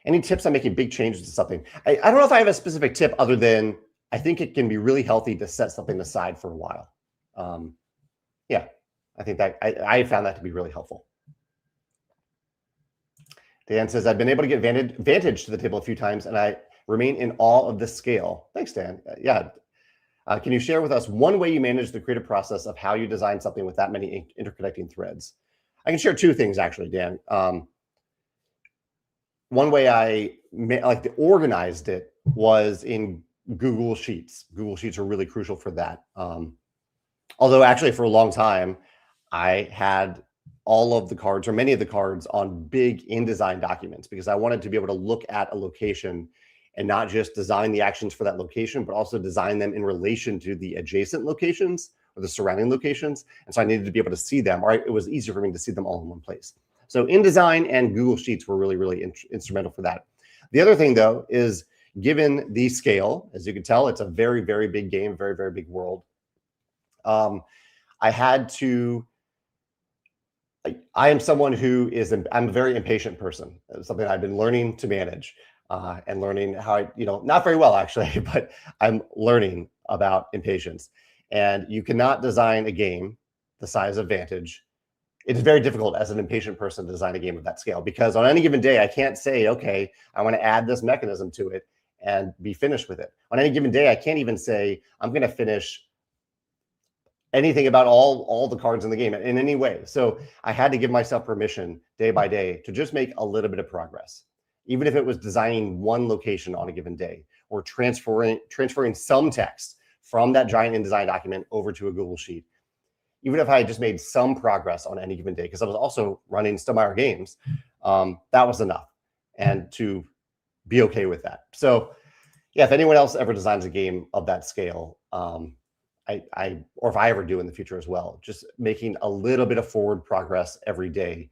[SPEAKER 1] Any tips on making big changes to something? I don't know if I have a specific tip other than I think it can be really healthy to set something aside for a while. Yeah, I think that I found that to be really helpful. Dan says, I've been able to get Vantage to the table a few times, and I remain in awe of the scale. Thanks, Dan. Yeah. Can you share with us one way you manage the creative process of how you design something with that many interconnecting threads? I can share 2 things, actually, Dan. One way I organized it was in Google Sheets. Google Sheets are really crucial for that. Although actually for a long time, I had all of the cards or many of the cards on big InDesign documents, because I wanted to be able to look at a location and not just design the actions for that location, but also design them in relation to the adjacent locations or the surrounding locations. And so I needed to be able to see them, or it was easier for me to see them all in one place. So InDesign and Google Sheets were really, really instrumental for that. The other thing, though, is given the scale, as you can tell, it's a very, very big game, very, very big world. I had to, I am someone who is, I'm a very impatient person. It's something I've been learning to manage and learning how I, not very well actually, but I'm learning about impatience. And you cannot design a game the size of Vantage. It is very difficult as an impatient person to design a game of that scale, because on any given day, I can't say, okay, I want to add this mechanism to it and be finished with it. On any given day, I can't even say, I'm going to finish anything about all the cards in the game in any way. So I had to give myself permission day by day to just make a little bit of progress, even if it was designing one location on a given day or transferring some text from that giant InDesign document over to a Google Sheet. Even if I just made some progress on any given day, because I was also running Stonemaier Games, that was enough, and to be okay with that. So yeah, if anyone else ever designs a game of that scale, or if I ever do in the future as well, just making a little bit of forward progress every day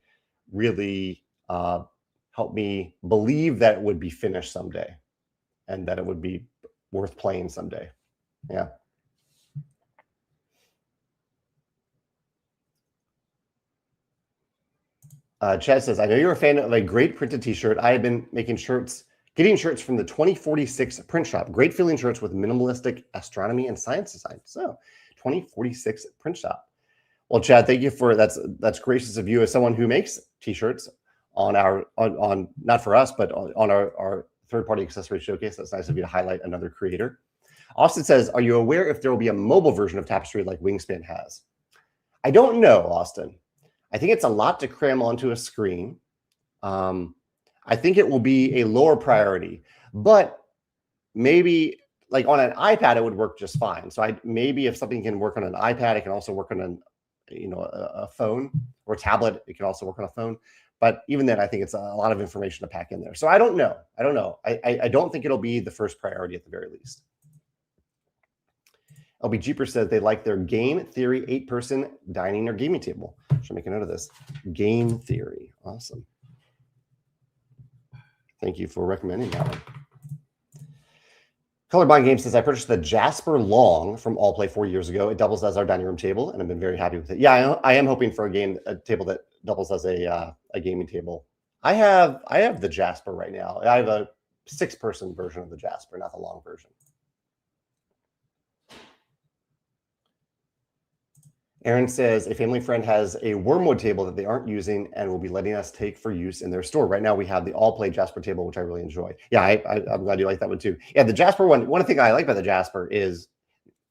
[SPEAKER 1] really helped me believe that it would be finished someday and that it would be worth playing someday. Yeah. Chad says, I know you're a fan of a great printed t-shirt. I have been making shirts, getting shirts from the 2046 print shop. Great feeling shirts with minimalistic astronomy and science design. So 2046 print shop. Well, Chad, thank you for that's gracious of you as someone who makes t-shirts on our on not for us, but on our third-party accessory showcase. That's nice of you to highlight another creator. Austin says, are you aware if there will be a mobile version of Tapestry like Wingspan has? I don't know, Austin. I think it's a lot to cram onto a screen. I think it will be a lower priority, but maybe like on an iPad, it would work just fine. So maybe if something can work on an iPad, it can also work on a phone or a tablet. It can also work on a phone. But even then, I think it's a lot of information to pack in there. So I don't know. I don't think it'll be the first priority at the very least. LB Jeeper says they like their Game Theory 8-person dining or gaming table. Should make a note of this. Game Theory. Awesome. Thank you for recommending that one. Colorblind Games says, I purchased the Jasper Long from Allplay 4 years ago. It doubles as our dining room table, and I've been very happy with it. Yeah, I am hoping for a table that doubles as a gaming table. I have the Jasper right now. I have a 6-person version of the Jasper, not the long version. Aaron says a family friend has a Wormwood table that they aren't using and will be letting us take for use in their store. Right now, we have the Allplay Jasper table, which I really enjoy. Yeah, I'm glad you like that one too. Yeah, the Jasper one thing I like about the Jasper is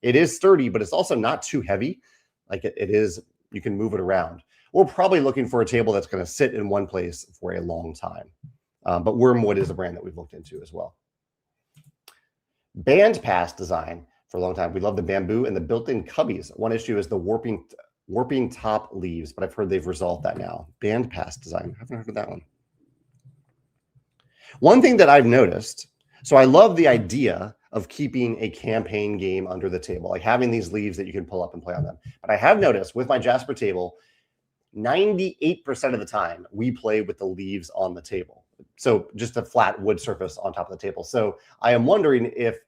[SPEAKER 1] it is sturdy, but it's also not too heavy. Like it is, you can move it around. We're probably looking for a table that's going to sit in one place for a long time. But Wormwood is a brand that we've looked into as well. Band Pass design. For a long time, we love the bamboo and the built-in cubbies. One issue is the warping top leaves, but I've heard they've resolved that now. Band Pass design. I haven't heard of that one. One thing that I've noticed, so I love the idea of keeping a campaign game under the table, like having these leaves that you can pull up and play on them. But I have noticed with my Jasper table, 98% of the time we play with the leaves on the table. So just a flat wood surface on top of the table. So I am wondering if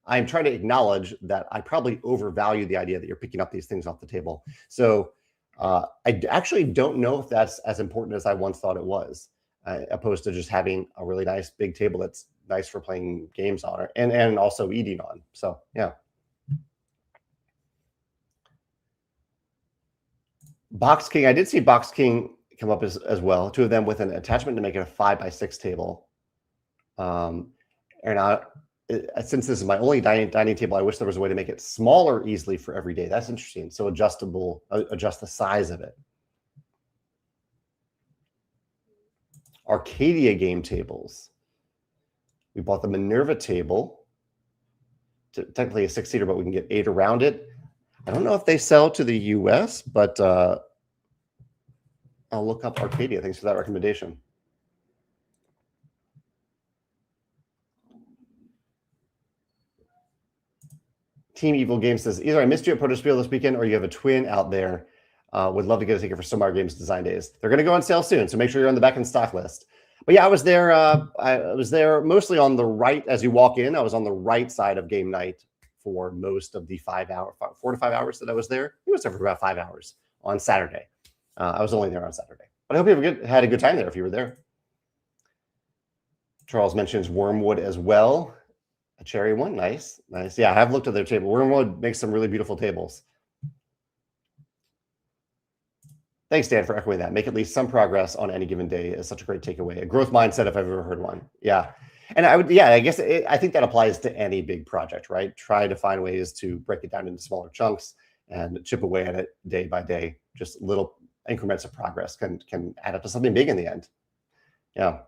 [SPEAKER 1] I'm trying to acknowledge that I probably overvalue the idea that you're picking up these things off the table. So I actually don't know if that's as important as I once thought it was, opposed to just having a really nice big table that's nice for playing games on and also eating on. So, yeah. Box King, I did see Box King come up as well. 2 of them with an attachment to make it a 5x6 table. Since this is my only dining table, I wish there was a way to make it smaller easily for every day. That's interesting. So adjustable, adjust the size of it. Arcadia game tables. We bought the Minerva table. Technically a 6-seater, but we can get 8 around it. I don't know if they sell to the US, but I'll look up Arcadia. Thanks for that recommendation. Team Evil Games says, either I missed you at Protospiel this weekend or you have a twin out there. Would love to get a ticket for Stonemaier Games Design Days. They're going to go on sale soon, so make sure you're on the back end stock list. But yeah, I was there. I was there mostly on the right as you walk in. I was on the right side of game night for most of the 4 to 5 hours that I was there. It was there for about 5 hours on Saturday. I was only there on Saturday, but I hope you had a good time there if you were there. Charles mentions Wormwood as well. A cherry one, nice. Yeah, I have looked at their table. Wormwood makes some really beautiful tables. Thanks, Dan, for echoing that. Make at least some progress on any given day is such a great takeaway. A growth mindset, if I've ever heard one. Yeah. And I guess I think that applies to any big project, right? Try to find ways to break it down into smaller chunks and chip away at it day by day. Just little increments of progress can add up to something big in the end. Yeah.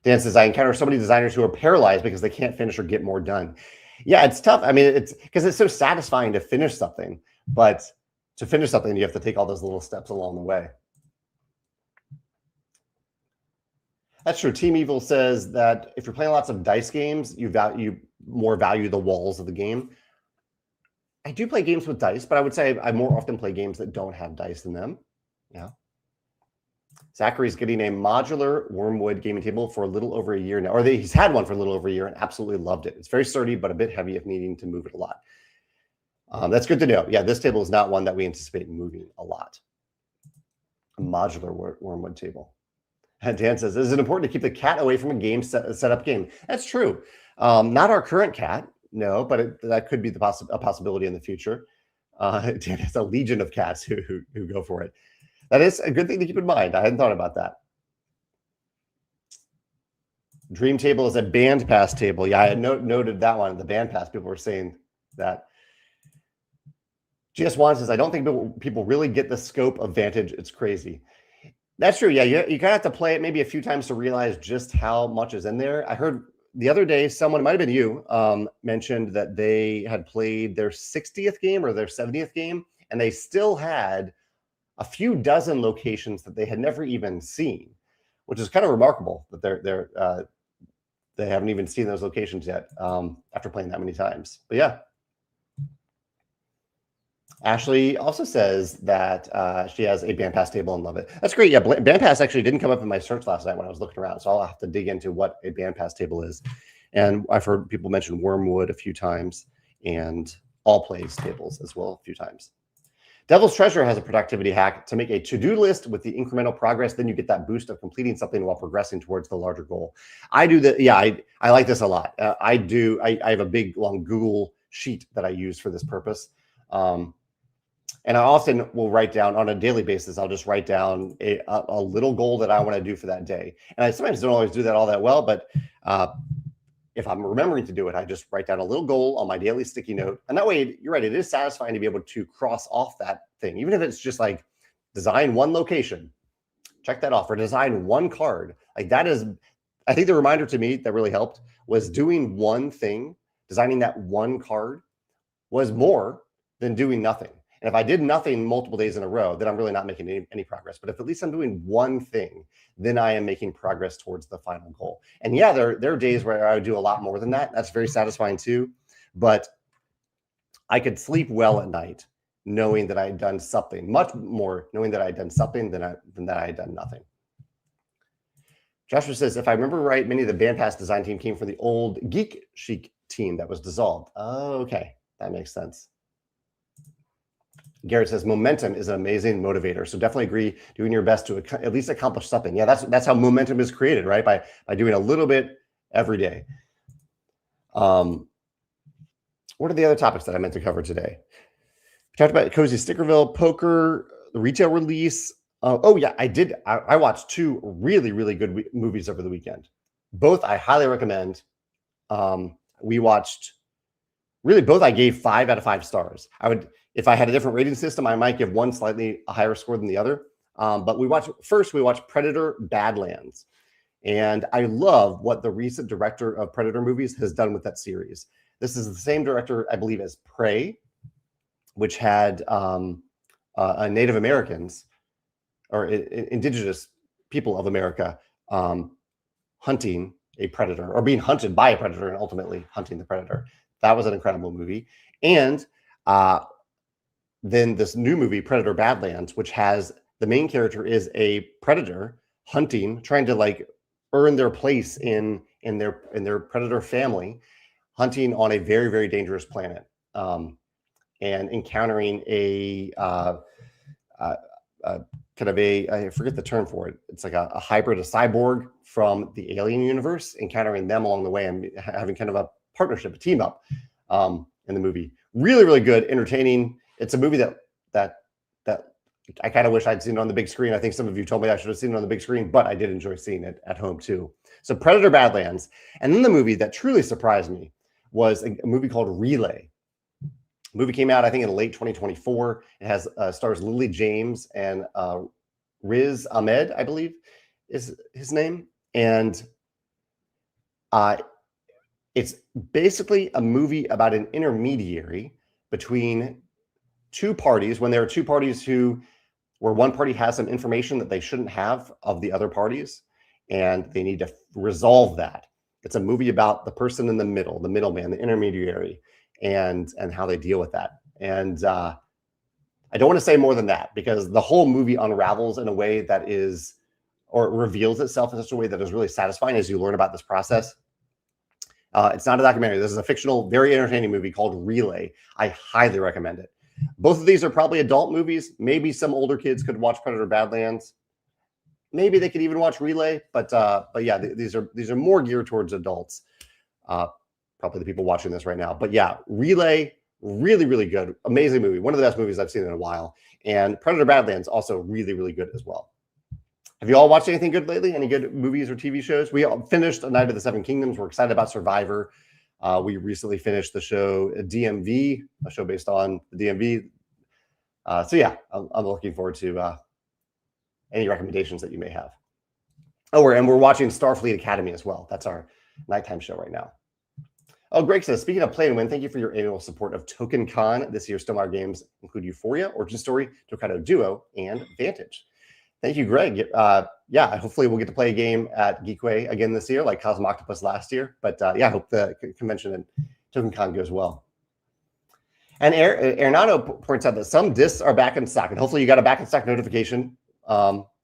[SPEAKER 1] Dan says, I encounter so many designers who are paralyzed because they can't finish or get more done. Yeah, it's tough. I mean, it's because it's so satisfying to finish something, but to finish something, you have to take all those little steps along the way. That's true. Team Evil says that if you're playing lots of dice games, you value the walls of the game. I do play games with dice, but I would say I more often play games that don't have dice in them. Yeah. Zachary's getting a modular Wormwood gaming table for a little over a year now, or he's had one for a little over a year and absolutely loved it. It's very sturdy, but a bit heavy if needing to move it a lot. That's good to know. Yeah, this table is not one that we anticipate moving a lot. A modular Wormwood table. And Dan says, is it important to keep the cat away from a game setup game? That's true. Not our current cat, no, but that could be a possibility in the future. Dan has a legion of cats who go for it. That is a good thing to keep in mind. I hadn't thought about that. Dream table is a band pass table. Yeah, I had noted that one. The band pass, people were saying that. GS1 says, I don't think people really get the scope of Vantage. It's crazy. That's true. Yeah, you kind of have to play it maybe a few times to realize just how much is in there. I heard the other day, someone, it might have been you, mentioned that they had played their 60th game or their 70th game, and they still had a few dozen locations that they had never even seen, which is kind of remarkable that they haven't even seen those locations yet after playing that many times. But yeah. Ashley also says that she has a band pass table and love it. That's great. Yeah, band pass actually didn't come up in my search last night when I was looking around, so I'll have to dig into what a band pass table is. And I've heard people mention Wormwood a few times and all plays tables as well a few times. Devil's Treasure has a productivity hack to make a to-do list with the incremental progress. Then you get that boost of completing something while progressing towards the larger goal. I do that. Yeah, I like this a lot. I have a big, long Google sheet that I use for this purpose. And I often will write down on a daily basis, I'll just write down a little goal that I want to do for that day. And I sometimes don't always do that all that well, but if I'm remembering to do it, I just write down a little goal on my daily sticky note. And that way, you're right, it is satisfying to be able to cross off that thing. Even if it's just like design one location, check that off, or design one card. Like that is, I think the reminder to me that really helped was doing one thing, designing that one card was more than doing nothing. And if I did nothing multiple days in a row, then I'm really not making any progress. But if at least I'm doing one thing, then I am making progress towards the final goal. And yeah, there are days where I would do a lot more than that. That's very satisfying too. But I could sleep well at night knowing that I had done something, much more knowing that I had done something than that I had done nothing. Joshua says, if I remember right, many of the Bandpass design team came from the old Geek Chic team that was dissolved. Oh, okay. That makes sense. Garrett says momentum is an amazing motivator. So definitely agree, doing your best to at least accomplish something. Yeah, that's how momentum is created, right? By doing a little bit every day. What are the other topics that I meant to cover today? We talked about Cozy Stickerville, poker, the retail release. Oh yeah, I did. I watched two really, really good movies over the weekend. Both I highly recommend. We watched really both. I gave 5 out of 5 stars. I would. If I had a different rating system, I might give one slightly a higher score than the other. But we watched Predator Badlands. And I love what the recent director of Predator movies has done with that series. This is the same director, I believe, as Prey, which had Native Americans or indigenous people of America hunting a predator or being hunted by a predator and ultimately hunting the predator. That was an incredible movie. And then this new movie, Predator Badlands, which has the main character is a predator hunting, trying to like earn their place in their predator family, hunting on a very, very dangerous planet, and encountering a kind of I forget the term for it. It's like a hybrid, a cyborg from the Alien universe, encountering them along the way and having kind of a partnership, a team up in the movie. Really, really good, entertaining. It's a movie that I kind of wish I'd seen it on the big screen. I think some of you told me I should have seen it on the big screen, but I did enjoy seeing it at home too. So Predator Badlands. And then the movie that truly surprised me was a movie called Relay. The movie came out, I think, in late 2024. It has stars Lily James and Riz Ahmed, I believe is his name. And it's basically a movie about an intermediary between two parties, when there are two parties where one party has some information that they shouldn't have of the other parties, and they need to resolve that. It's a movie about the person in the middle, the middleman, the intermediary, and how they deal with that. And I don't want to say more than that, because the whole movie unravels in a way that is, or it reveals itself in such a way that is really satisfying as you learn about this process. It's not a documentary. This is a fictional, very entertaining movie called Relay. I highly recommend it. Both of these are probably adult movies. Maybe some older kids could watch Predator Badlands. Maybe they could even watch Relay, but yeah, these are more geared towards adults. Probably the people watching this right now. But yeah, Relay, really, really good. Amazing movie. One of the best movies I've seen in a while. And Predator Badlands, also really, really good as well. Have you all watched anything good lately? Any good movies or TV shows? We all finished A Night of the Seven Kingdoms. We're excited about Survivor. We recently finished the show DMV, a show based on the DMV. So yeah, I'm looking forward to any recommendations that you may have. Oh, and we're watching Starfleet Academy as well. That's our nighttime show right now. Oh, Greg says, speaking of Play and Win, thank you for your annual support of Token Con. This year's Stonemaier Games include Euphoria, Origin Story, Tokaido Duo, and Vantage. Thank you, Greg. Yeah, hopefully we'll get to play a game at Geekway again this year, like Cosmo Octopus last year. But yeah, I hope the convention and Token Con goes well. And Arenado points out that some discs are back in stock, and hopefully you got a back in stock notification.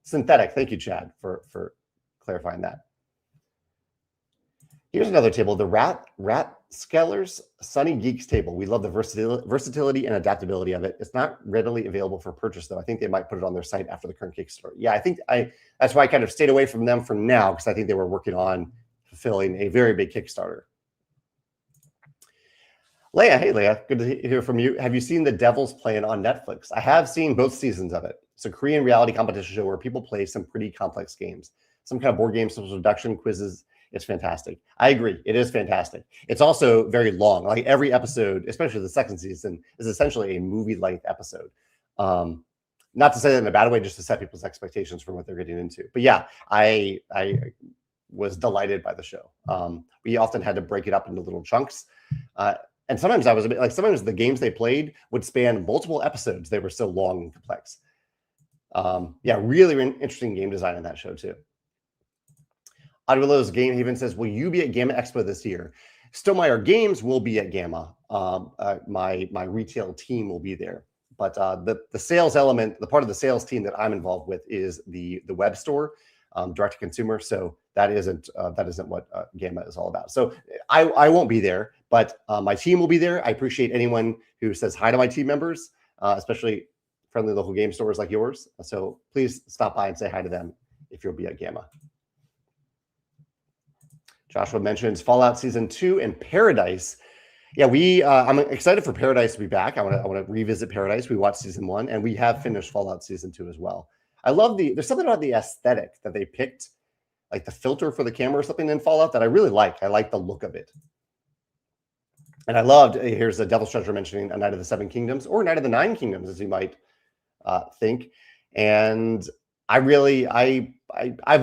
[SPEAKER 1] Synthetic. Thank you, Chad, for clarifying that. Here's another table, the Ratskeller's Sunny Geeks table. We love the versatility and adaptability of it. It's not readily available for purchase, though. I think they might put it on their site after the current Kickstarter. Yeah, I think that's why I kind of stayed away from them for now, because I think they were working on fulfilling a very big Kickstarter. Leia, hey Leia, good to hear from you. Have you seen The Devil's Plan on Netflix? I have seen both seasons of it. It's a Korean reality competition show where people play some pretty complex games, some kind of board games, some reduction quizzes. It's fantastic. I agree. It is fantastic. It's also very long. Like every episode, especially the second season, is essentially a movie-length episode. Not to say that in a bad way, just to set people's expectations for what they're getting into. But yeah, I was delighted by the show. We often had to break it up into little chunks. And sometimes I was a bit like, sometimes the games they played would span multiple episodes. They were so long and complex. Yeah, really interesting game design in that show too. Audullo's Game Haven says, will you be at Gamma Expo this year? Stonemaier Games will be at Gamma. My retail team will be there. But the sales element, the part of the sales team that I'm involved with is the web store, direct to consumer. So that isn't what Gamma is all about. So I won't be there, but my team will be there. I appreciate anyone who says hi to my team members, especially friendly local game stores like yours. So please stop by and say hi to them if you'll be at Gamma. Joshua mentions Fallout Season 2 and Paradise. Yeah, I'm excited for Paradise to be back. I want to revisit Paradise. We watched Season 1, and we have finished Fallout Season 2 as well. I love there's something about the aesthetic that they picked, like the filter for the camera or something in Fallout that I really like. I like the look of it. And I loved, here's the Devil's Treasure mentioning A Night of the Seven Kingdoms, or Night of the Nine Kingdoms, as you might think. And I've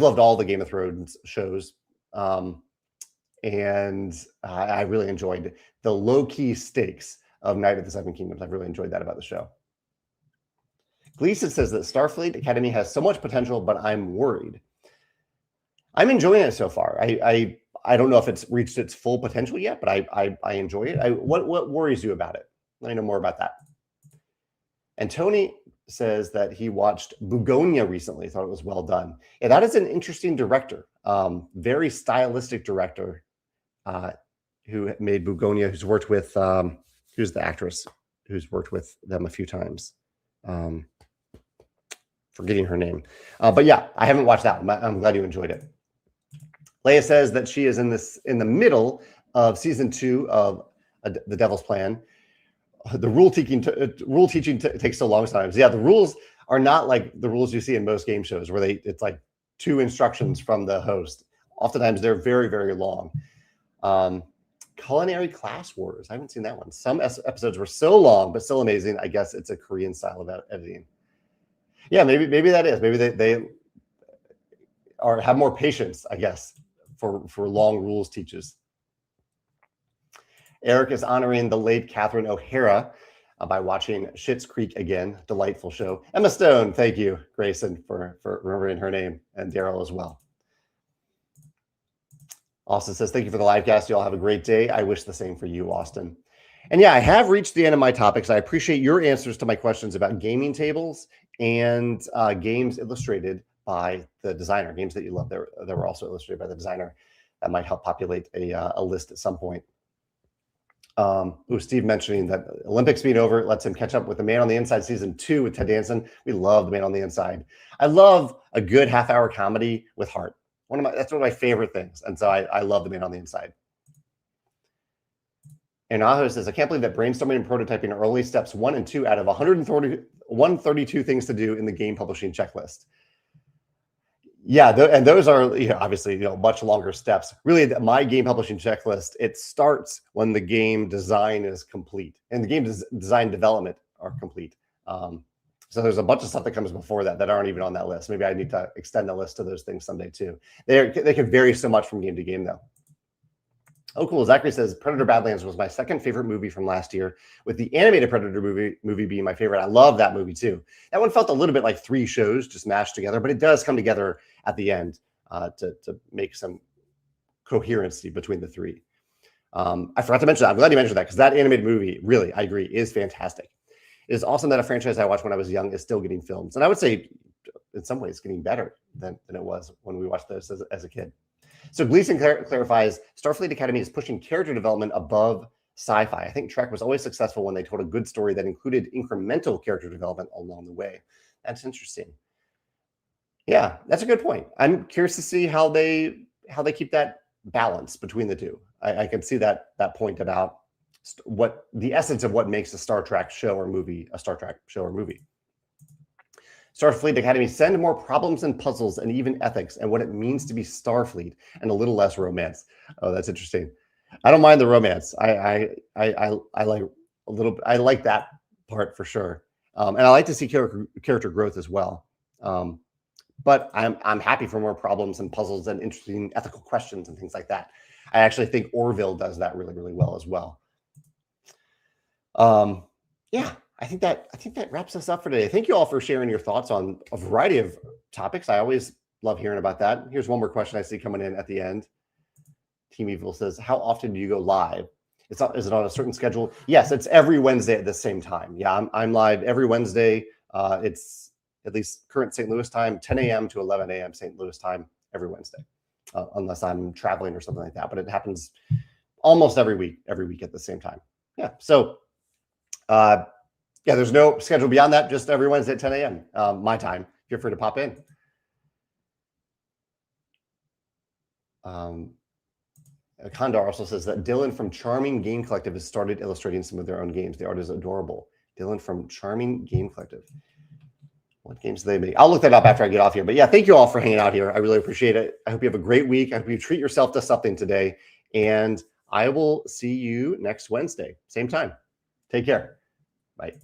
[SPEAKER 1] loved all the Game of Thrones shows. And I really enjoyed the low-key stakes of Night of the Seven Kingdoms. I've really enjoyed that about the show. Gleason says that Starfleet Academy has so much potential, but I'm worried. I'm enjoying it so far. I don't know if it's reached its full potential yet, but I enjoy it. What worries you about it? Let me know more about that. And Tony says that he watched Bugonia recently, thought it was well done. Yeah, that is an interesting director, very stylistic director who made Bugonia, who's worked with, who's the actress who's worked with them a few times. Forgetting her name. But yeah, I haven't watched that one. I'm glad you enjoyed it. Leia says that she is in the middle of season 2 of The Devil's Plan. The rule teaching takes so long sometimes. Yeah, the rules are not like the rules you see in most game shows where it's like 2 instructions from the host. Oftentimes they're very, very long. Culinary Class Wars. I haven't seen that one. Some episodes were so long, but still amazing. I guess it's a Korean style of editing. Yeah, maybe that is. Maybe they have more patience, I guess, for long rules teaches. Eric is honoring the late Catherine O'Hara by watching Schitt's Creek again. Delightful show. Emma Stone, thank you, Grayson, for remembering her name, and Daryl as well. Austin says, thank you for the live cast. You all have a great day. I wish the same for you, Austin. And yeah, I have reached the end of my topics. I appreciate your answers to my questions about gaming tables and games illustrated by the designer, games that you love that were also illustrated by the designer. That might help populate a list at some point. Steve mentioning that Olympics being over lets him catch up with The Man on the Inside season 2 with Ted Danson. We love The Man on the Inside. I love a good half-hour comedy with heart. That's one of my favorite things. And so I love The Man on the Inside. And Aho says, I can't believe that brainstorming and prototyping are only steps 1 and 2 out of 132 things to do in the game publishing checklist. Yeah, and those are obviously much longer steps. Really, my game publishing checklist, it starts when the game design is complete and the game design development are complete. So there's a bunch of stuff that comes before that aren't even on that list. Maybe I need to extend the list to those things someday too. They can vary so much from game to game though. Oh, cool. Zachary says Predator Badlands was my second favorite movie from last year, with the animated Predator movie being my favorite. I love that movie too. That one felt a little bit like 3 shows just mashed together, but it does come together at the end to make some coherency between the 3. I forgot to mention that. I'm glad you mentioned that because that animated movie, really, I agree, is fantastic. It is awesome that a franchise I watched when I was young is still getting films. And I would say, in some ways, getting better than it was when we watched those as a kid. So Gleason clarifies, Starfleet Academy is pushing character development above sci-fi. I think Trek was always successful when they told a good story that included incremental character development along the way. That's interesting. Yeah, that's a good point. I'm curious to see how they keep that balance between the two. I can see that point about what the essence of what makes a Star Trek show or movie a Star Trek show or movie. Starfleet Academy, send more problems and puzzles and even ethics and what it means to be Starfleet and a little less romance. Oh, that's interesting. I don't mind the romance. I like a little. I like that part for sure, and I like to see character growth as well. But I'm happy for more problems and puzzles and interesting ethical questions and things like that. I actually think Orville does that really, really well as well. Yeah. I think that wraps us up for today. Thank you all for sharing your thoughts on a variety of topics. I always love hearing about that. Here's one more question I see coming in at the end. Team Evil says, how often do you go live? Is it on a certain schedule? Yes, it's every Wednesday at the same time. Yeah, I'm live every Wednesday. It's at least current St. Louis time, 10 a.m. to 11 a.m. St. Louis time every Wednesday, unless I'm traveling or something like that. But it happens almost every week at the same time. Yeah, so yeah, there's no schedule beyond that, just every Wednesday at 10 a.m. My time. Feel free to pop in. Kandar also says that Dylan from Charming Game Collective has started illustrating some of their own games. The art is adorable. Dylan from Charming Game Collective. What games do they make? I'll look that up after I get off here. But yeah, thank you all for hanging out here. I really appreciate it. I hope you have a great week. I hope you treat yourself to something today. And I will see you next Wednesday, same time. Take care. Bye.